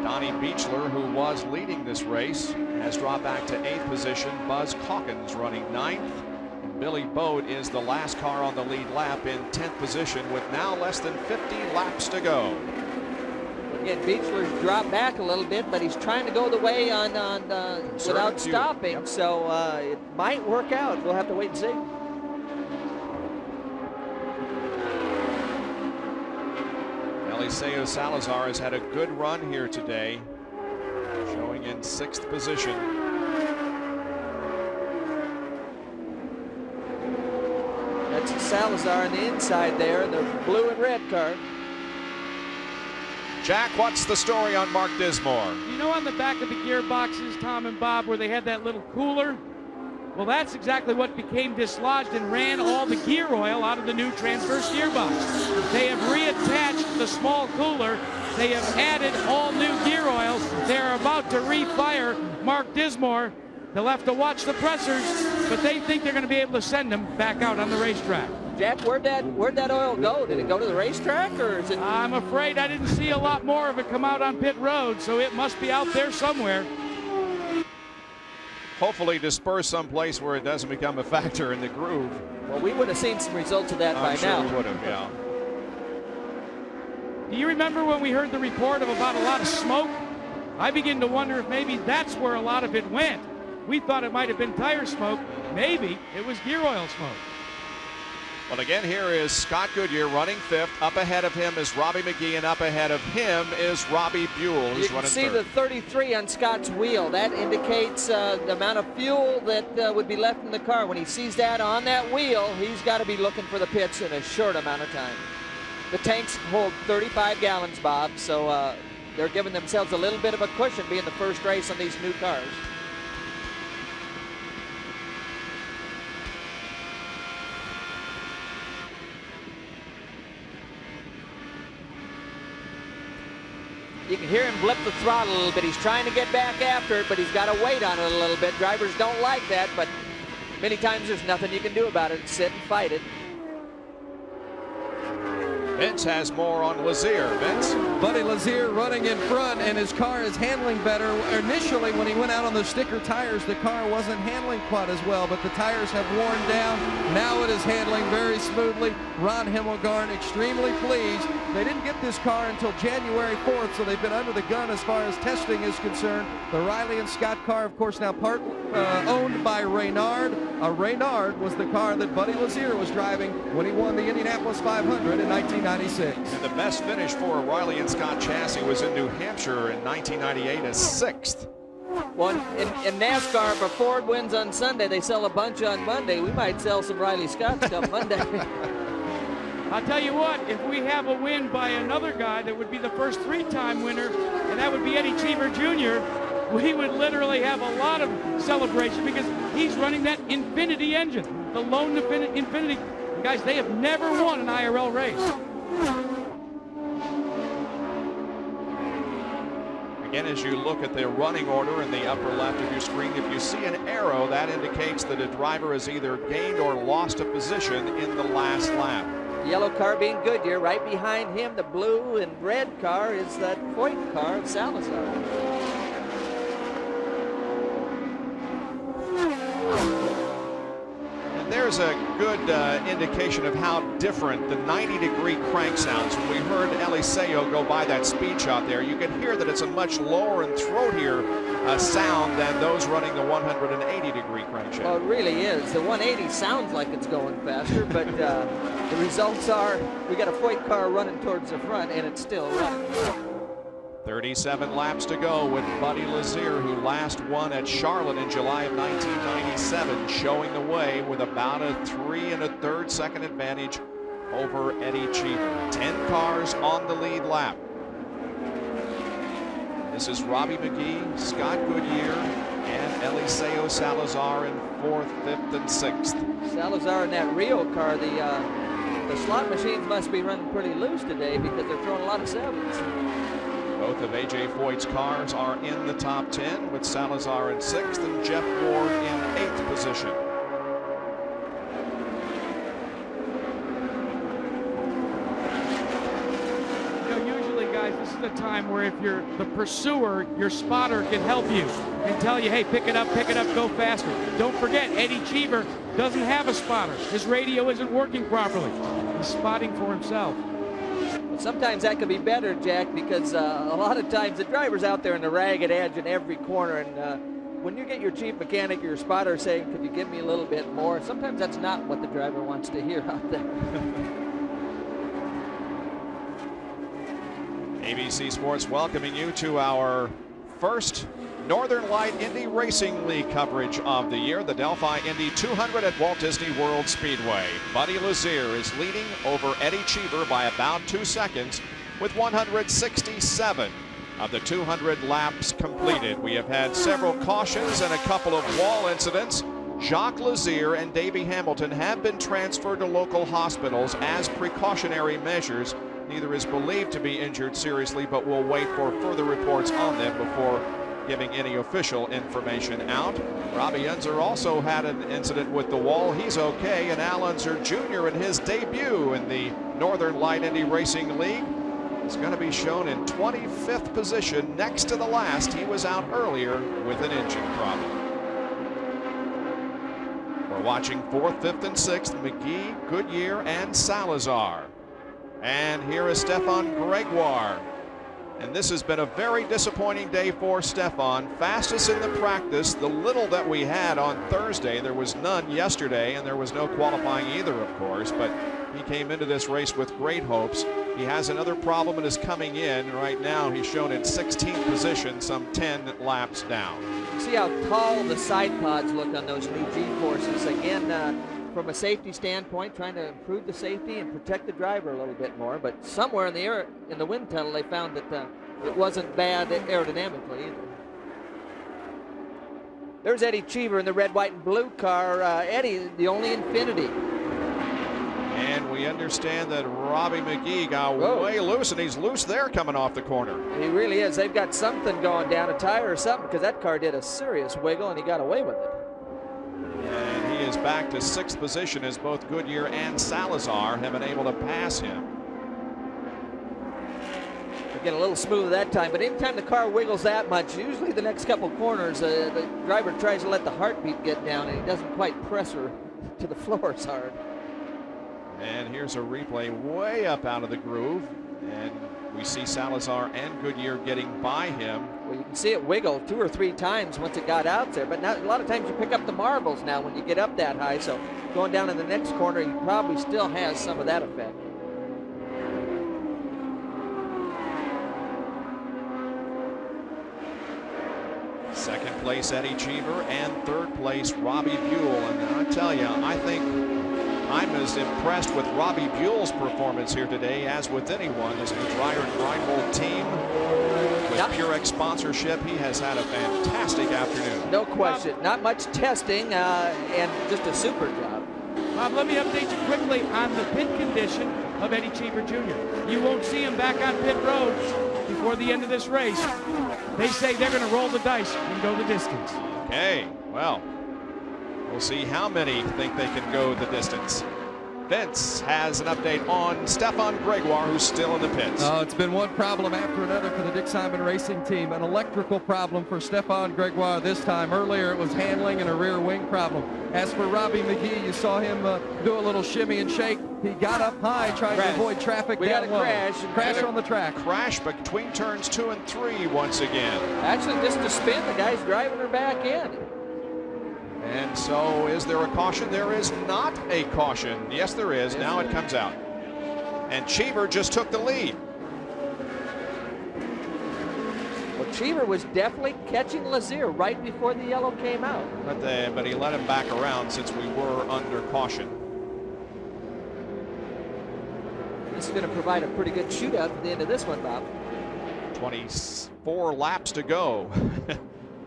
Donnie Beechler, who was leading this race, has dropped back to 8th position. Buzz Calkins running 9th. And Billy Bode is the last car on the lead lap in 10th position with now less than 50 laps to go. Again, Beechler's dropped back a little bit, but he's trying to go the way on without stopping, yep. So it might work out. We'll have to wait and see. Eliseo Salazar has had a good run here today, showing in 6th position. That's Salazar on the inside there in the blue and red car. Jack, what's the story on Mark Dismore? You know, on the back of the gearboxes, Tom and Bob, where they had that little cooler? Well, that's exactly what became dislodged and ran all the gear oil out of the new transverse gearbox. They have reattached the small cooler. They have added all new gear oil. They're about to refire Mark Dismore. They'll have to watch the pressers, but they think they're going to be able to send him back out on the racetrack. Jack, where'd that oil go? Did it go to the racetrack, or is it? I'm afraid I didn't see a lot more of it come out on pit road, so it must be out there somewhere. Hopefully disperse someplace where it doesn't become a factor in the groove. Well, we would have seen some results of that by now. I'm sure we would have, yeah. Do you remember when we heard the report of about a lot of smoke? I begin to wonder if maybe that's where a lot of it went. We thought it might have been tire smoke. Maybe it was gear oil smoke. Well, again, here is Scott Goodyear running 5th. Up ahead of him is Robbie McGee, and up ahead of him is Robbie Buell, who's running 3rd. You can see the 33 on Scott's wheel. That indicates the amount of fuel that would be left in the car. When he sees that on that wheel, he's got to be looking for the pits in a short amount of time. The tanks hold 35 gallons, Bob, so they're giving themselves a little bit of a cushion being the first race on these new cars. You can hear him blip the throttle a little bit. He's trying to get back after it, but he's got to wait on it a little bit. Drivers don't like that, but many times there's nothing you can do about it. Sit and fight it. Vince has more on Lazier. Vince? Buddy Lazier running in front, and his car is handling better. Initially, when he went out on the sticker tires, the car wasn't handling quite as well, but the tires have worn down. Now it is handling very smoothly. Ron Himmelgarn extremely pleased. They didn't get this car until January 4th, so they've been under the gun as far as testing is concerned. The Riley and Scott car, of course, now owned by Reynard. Reynard was the car that Buddy Lazier was driving when he won the Indianapolis 500 in 1996. And the best finish for a Riley and Scott chassis was in New Hampshire in 1998 as 6th. Well, in NASCAR, if a Ford wins on Sunday, they sell a bunch on Monday. We might sell some Riley Scotts come Monday. I'll tell you what, if we have a win by another guy that would be the first 3-time winner, and that would be Eddie Cheever Jr., we would literally have a lot of celebration because he's running that Infinity engine, the lone Infinity. Guys, they have never won an IRL race. Again, as you look at the running order in the upper left of your screen, if you see an arrow, that indicates that a driver has either gained or lost a position in the last lap. The yellow car being Goodyear. Right behind him, the blue and red car is that Foyt car of Salazar. There's a good indication of how different the 90-degree crank sounds. When we heard Eliseo go by that speed shot there, you can hear that it's a much lower and throatier sound than those running the 180-degree crankshaft. Well, it really is. The 180 sounds like it's going faster, but the results are we got a Foyt car running towards the front, and it's still running. 37 laps to go with Buddy Lazier, who last won at Charlotte in July of 1997, showing the way with about a 3 1/3 second advantage over Eddie Cheever. 10 cars on the lead lap. This is Robbie McGee, Scott Goodyear, and Eliseo Salazar in 4th, 5th, and 6th. Salazar in that Rio car, the slot machines must be running pretty loose today because they're throwing a lot of 7s. Both of A.J. Foyt's cars are in the top 10, with Salazar in 6th and Jeff Ward in 8th position. You know, usually, guys, this is a time where if you're the pursuer, your spotter can help you and tell you, hey, pick it up, go faster. Don't forget, Eddie Cheever doesn't have a spotter. His radio isn't working properly. He's spotting for himself. Sometimes that could be better, Jack, because a lot of times the driver's out there in the ragged edge in every corner, and when you get your chief mechanic or your spotter saying, could you give me a little bit more, sometimes that's not what the driver wants to hear out there. ABC Sports welcoming you to our first Northern Light Indy Racing League coverage of the year, the Delphi Indy 200 at Walt Disney World Speedway. Buddy Lazier is leading over Eddie Cheever by about 2 seconds with 167 of the 200 laps completed. We have had several cautions and a couple of wall incidents. Jacques Lazier and Davey Hamilton have been transferred to local hospitals as precautionary measures. Neither is believed to be injured seriously, but we'll wait for further reports on them before giving any official information out. Robbie Unser also had an incident with the wall. He's okay. And Al Unser Jr. in his debut in the Northern Light Indy Racing League is going to be shown in 25th position next to the last. He was out earlier with an engine problem. We're watching 4th, 5th, and 6th, McGee, Goodyear, and Salazar. And here is Stefan Gregoire. And this has been a very disappointing day for Stefan. Fastest in the practice, the little that we had on Thursday. There was none yesterday, and there was no qualifying either, of course, but he came into this race with great hopes. He has another problem and is coming in. Right now, he's shown in 16th position, some 10 laps down. See how tall the side pods look on those new G-forces. Again, from a safety standpoint, trying to improve the safety and protect the driver a little bit more. But somewhere in the wind tunnel, they found that it wasn't bad aerodynamically either. There's Eddie Cheever in the red, white, and blue car. Eddie, the only Infinity. And we understand that Robbie McGee got way loose, and he's loose there coming off the corner. He really is. They've got something going down, a tire or something, because that car did a serious wiggle, and he got away with it. And he is back to 6th position as both Goodyear and Salazar have been able to pass him. They get a little smoother that time, but anytime the car wiggles that much, usually the next couple corners, the driver tries to let the heartbeat get down, and he doesn't quite press her to the floor as hard. And here's a replay way up out of the groove, and we see Salazar and Goodyear getting by him. Well, you can see it wiggle 2 or 3 times once it got out there, but now, a lot of times you pick up the marbles now when you get up that high, so going down in the next corner, he probably still has some of that effect. Second place, Eddie Cheever, and 3rd place, Robbie Buell. And I tell you, I think I'm as impressed with Robbie Buell's performance here today as with anyone. This new Dreyer and Reinhold team with Purex sponsorship, he has had a fantastic afternoon. No question. Not much testing and just a super job. Bob, let me update you quickly on the pit condition of Eddie Cheever Jr. You won't see him back on pit road before the end of this race. They say they're going to roll the dice and go the distance. Okay, well, we'll see how many think they can go the distance. Vince has an update on Stefan Gregoire, who's still in the pits. It's been one problem after another for the Dick Simon Racing team. An electrical problem for Stefan Gregoire this time. Earlier it was handling and a rear wing problem. As for Robbie McGee, you saw him do a little shimmy and shake. He got up high trying to avoid traffic We down got a low. crash on the track. Crash between turns 2 and 3 once again. Actually, just to spin, the guy's driving her back in. And so is there a caution? There is not a caution. Yes, there is. Yes, now it comes out. And Cheever just took the lead. Well, Cheever was definitely catching Lazier right before the yellow came out. But he let him back around since we were under caution. This is going to provide a pretty good shootout at the end of this one, Bob. 24 laps to go.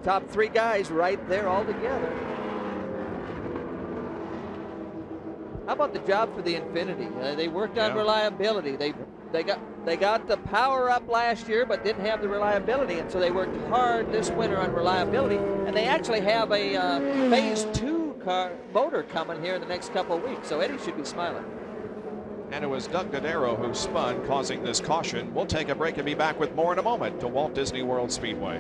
Top 3 guys right there all together. How about the job for the Infinity? They worked on reliability. They got the power up last year, but didn't have the reliability, and so they worked hard this winter on reliability. And they actually have a phase 2 motor coming here in the next couple of weeks, so Eddie should be smiling. And it was Doug Dodaro who spun, causing this caution. We'll take a break and be back with more in a moment to Walt Disney World Speedway.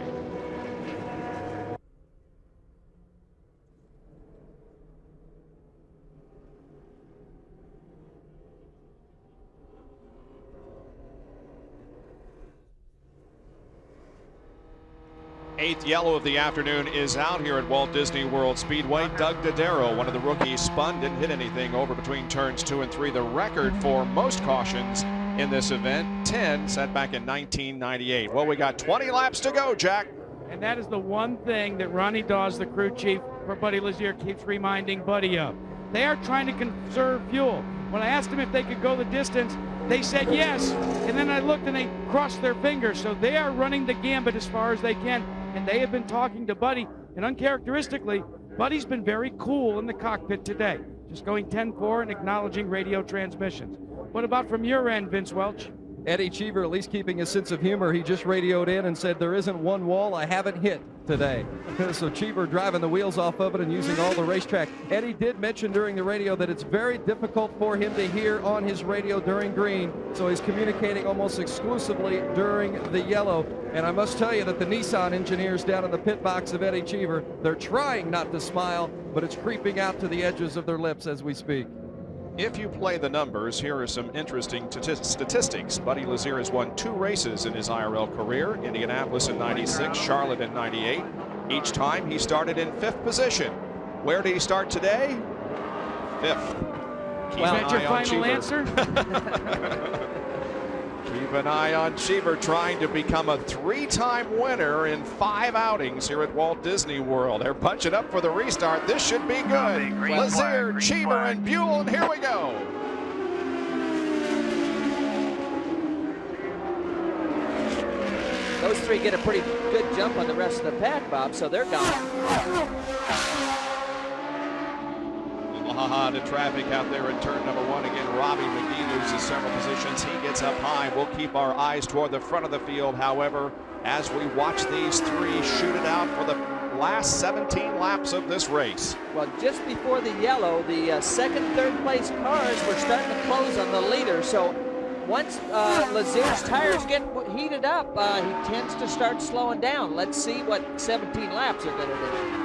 Eighth yellow of the afternoon is out here at Walt Disney World Speedway. Doug Dodaro, one of the rookies, spun, didn't hit anything over between turns 2 and 3. The record for most cautions in this event, 10, set back in 1998. Well, we got 20 laps to go, Jack. And that is the one thing that Ronnie Dawes, the crew chief for Buddy Lazier, keeps reminding Buddy of. They are trying to conserve fuel. When I asked them if they could go the distance, they said yes. And then I looked and they crossed their fingers. So they are running the gambit as far as they can. And they have been talking to Buddy, and uncharacteristically, Buddy's been very cool in the cockpit today, just going 10-4 and acknowledging radio transmissions. What about from your end, Vince Welch? Eddie Cheever at least keeping his sense of humor. He just radioed in and said, there isn't one wall I haven't hit today. So Cheever driving the wheels off of it and using all the racetrack. Eddie did mention during the radio that it's very difficult for him to hear on his radio during green, so he's communicating almost exclusively during the yellow. And I must tell you that the Nissan engineers down in the pit box of Eddie Cheever, they're trying not to smile, but it's creeping out to the edges of their lips as we speak. If you play the numbers, here are some interesting statistics. Buddy Lazier has won 2 races in his IRL career, Indianapolis in '96, Charlotte in '98. Each time he started in 5th position. Where did he start today? 5th. Is that your final answer? Keep an eye on Cheever, trying to become a 3-time winner in 5 outings here at Walt Disney World. They're punching up for the restart. This should be good. Lazier, Cheever, and Buell, and here we go. Those 3 get a pretty good jump on the rest of the pack, Bob, so they're gone. Ha-ha to traffic out there in turn number 1. Again, Robbie McGee loses several positions. He gets up high. We'll keep our eyes toward the front of the field, however, as we watch these 3 shoot it out for the last 17 laps of this race. Well, just before the yellow, the second, third place cars were starting to close on the leader. So once Lazier's tires get heated up, he tends to start slowing down. Let's see what 17 laps are going to do.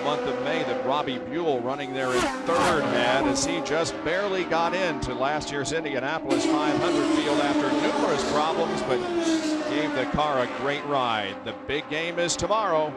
Month of May that Robbie Buell, running there in 3rd, had, as he just barely got into last year's Indianapolis 500 field after numerous problems, but gave the car a great ride. The big game is tomorrow.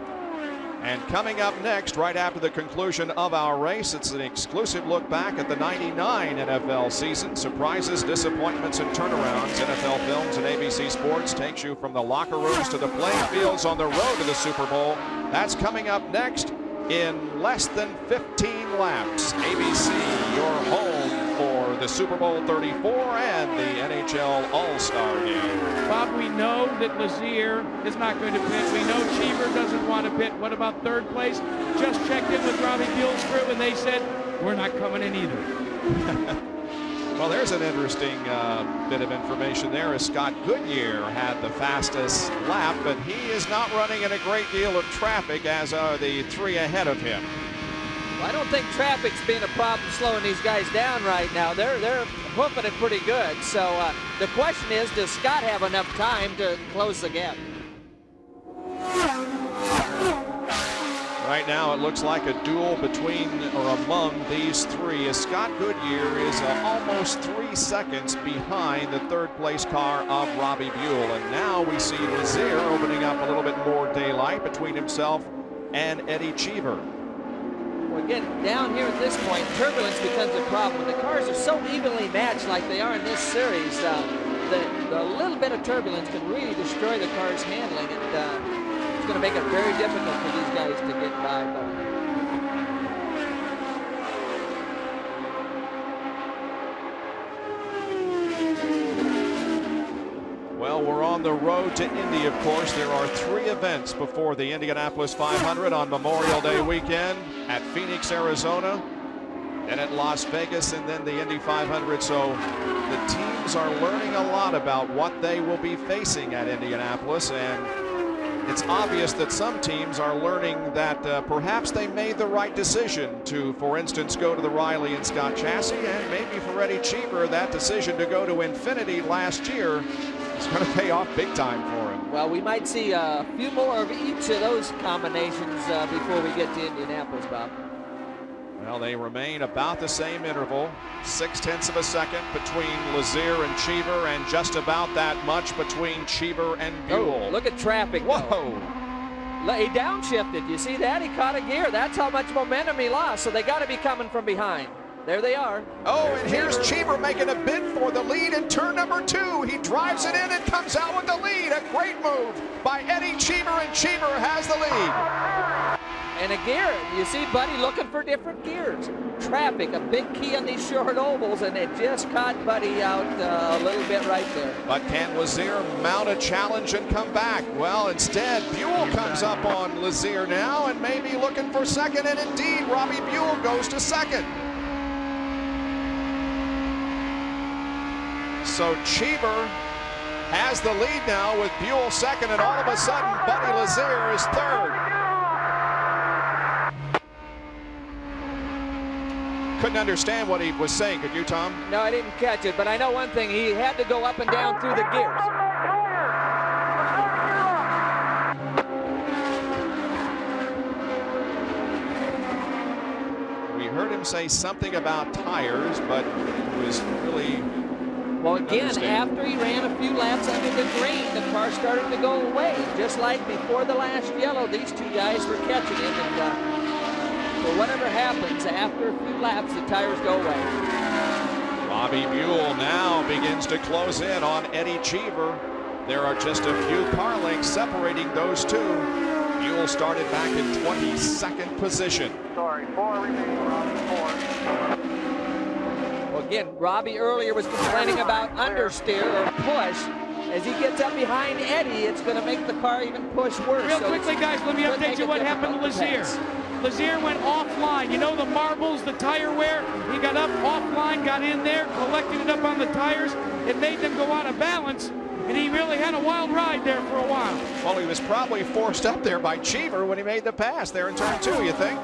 And coming up next, right after the conclusion of our race, it's an exclusive look back at the '99 NFL season. Surprises, disappointments, and turnarounds. NFL Films and ABC Sports takes you from the locker rooms to the playing fields on the road to the Super Bowl. That's coming up next in less than 15 laps. ABC, your home for the Super Bowl 34 and the NHL All-Star Game. Bob, we know that Lazier is not going to pit. We know Cheever doesn't want to pit. What about 3rd place? Just checked in with Robbie Buell's crew, and they said, we're not coming in either. Well, there's an interesting bit of information there, as Scott Goodyear had the fastest lap, but he is not running in a great deal of traffic, as are the 3 ahead of him. Well, I don't think traffic's been a problem slowing these guys down right now. They're hoofing it pretty good. So the question is, does Scott have enough time to close the gap? Right now, it looks like a duel between or among these 3, as Scott Goodyear is almost 3 seconds behind the 3rd place car of Robbie Buell. And now we see Lazier opening up a little bit more daylight between himself and Eddie Cheever. Well, again, down here at this point, turbulence becomes a problem. When the cars are so evenly matched like they are in this series, the little bit of turbulence can really destroy the car's handling. It's going to make it very difficult for these guys to get by. Well, we're on the road to Indy, of course. There are 3 events before the Indianapolis 500 on Memorial Day weekend, at Phoenix, Arizona, then at Las Vegas, and then the Indy 500. So the teams are learning a lot about what they will be facing at Indianapolis, and it's obvious that some teams are learning that perhaps they made the right decision to, for instance, go to the Riley and Scott chassis, and maybe for Eddie Cheever, that decision to go to Infinity last year is going to pay off big time for him. Well, we might see a few more of each of those combinations before we get to Indianapolis, Bob. Well, they remain about the same interval, 0.6 of a second between Lazier and Cheever, and just about that much between Cheever and Buell. Oh, look at traffic. Whoa! He downshifted. You see that? He caught a gear. That's how much momentum he lost. So they got to be coming from behind. There they are. Oh, and here's Cheever making a bid for the lead in turn number 2. He drives it in and comes out with the lead. A great move by Eddie Cheever, and Cheever has the lead. And a gear, you see Buddy looking for different gears. Traffic, a big key on these short ovals, and it just caught Buddy out a little bit right there. But can Lazier mount a challenge and come back? Well, instead, Buell comes up on Lazier now and maybe looking for second, and indeed, Robbie Buell goes to second. So Cheever has the lead now with Buell second, and all of a sudden, Buddy Lazier is 3rd. couldn't understand what he was saying. Could you, Tom? No, I didn't catch it, but I know one thing. He had to go up and down through the gears. We heard him say something about tires, but it was really... Well, again, after he ran a few laps under the green, the car started to go away. Just like before the last yellow, these two guys were catching him. And so whatever happens, after a few laps, the tires go away. Robbie Buell now begins to close in on Eddie Cheever. There are just a few car lengths separating those two. Buell started back in 22nd position. Sorry, 4 remaining, Robbie, 4. Well, again, Robbie earlier was complaining about understeer or push. As he gets up behind Eddie, it's going to make the car even push worse. Real quickly, guys, let me update you what happened to Lazier. Lazier went offline. You know the marbles, the tire wear? He got up offline, got in there, collected it up on the tires. It made them go out of balance, and he really had a wild ride there for a while. Well, he was probably forced up there by Cheever when he made the pass there in turn 2, you think?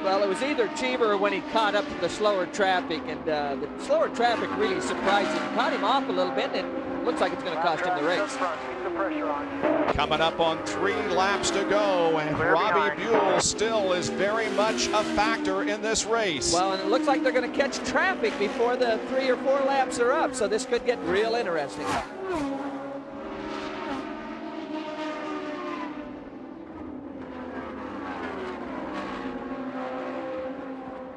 Well, it was either Cheever or when he caught up to the slower traffic, and the slower traffic really surprised him. Caught him off a little bit, and it looks like it's going to cost him the race. Coming up on 3 laps to go, and Robbie Buell still is very much a factor in this race. Well, and it looks like they're going to catch traffic before the 3 or 4 laps are up, so this could get real interesting.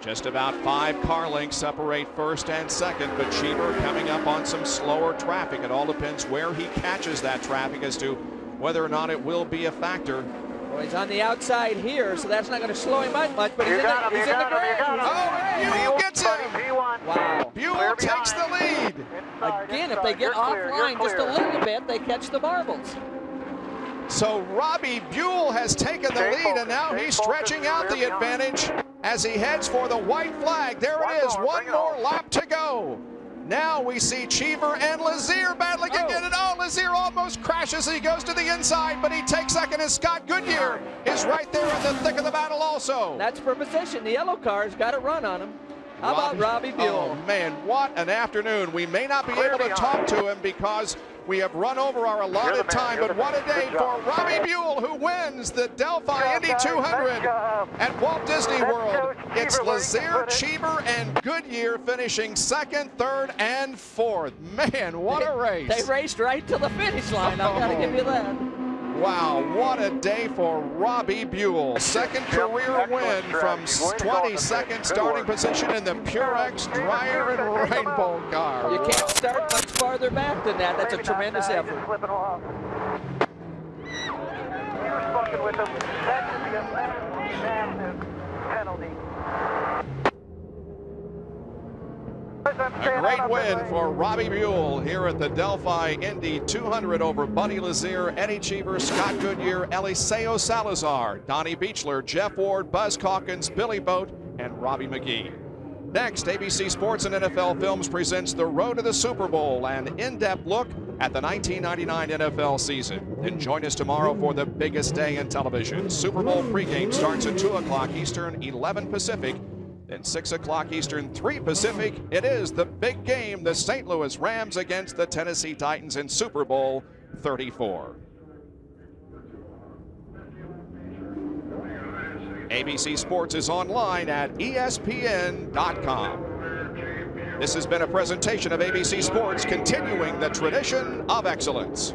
Just about 5 car lengths separate first and second, but Cheever coming up on some slower traffic. It all depends where he catches that traffic as to whether or not it will be a factor. Well, he's on the outside here, so that's not going to slow him out much, but he's in the green. Oh, Buell gets him! Wow. Buell takes the lead. Again, if they get offline just a little bit, they catch the marbles. So Robbie Buell has taken the lead, and now he's stretching out the advantage as he heads for the white flag. There it is, one more lap to go. Now we see Cheever and Lazier battling again, and Lazier almost crashes. He goes to the inside, but he takes second, and Scott Goodyear is right there in the thick of the battle also. That's for position. The yellow car's got a run on him. How about Robbie Buell? Oh, man, what an afternoon. We may not be able to talk to him because we have run over our allotted time, but what a day for Robbie Buell, who wins the Delphi Indy 200 at Walt Disney World. It's Lazier, Cheever, and Goodyear finishing second, third, and fourth. Man, what a race. They raced right to the finish line. I've got to give you that. Wow, what a day for Robbie Buell. Second career win from 22nd starting position in the Purex Dryer and Rainbow car. You can't start much farther back than that. That's a tremendous effort. You're spoken with them. That should be a massive penalty. A great win for Robbie Buell here at the Delphi Indy 200 over Buddy Lazier, Eddie Cheever, Scott Goodyear, Eliseo Salazar, Donnie Beechler, Jeff Ward, Buzz Calkins, Billy Boat, and Robbie McGee. Next, ABC Sports and NFL Films presents The Road to the Super Bowl, an in-depth look at the 1999 NFL season. Then join us tomorrow for the biggest day in television. Super Bowl pregame starts at 2 o'clock Eastern, 11 Pacific. Then 6 o'clock Eastern, 3 Pacific. It is the big game, the St. Louis Rams against the Tennessee Titans in Super Bowl 34. ABC Sports is online at ESPN.com. This has been a presentation of ABC Sports, continuing the tradition of excellence.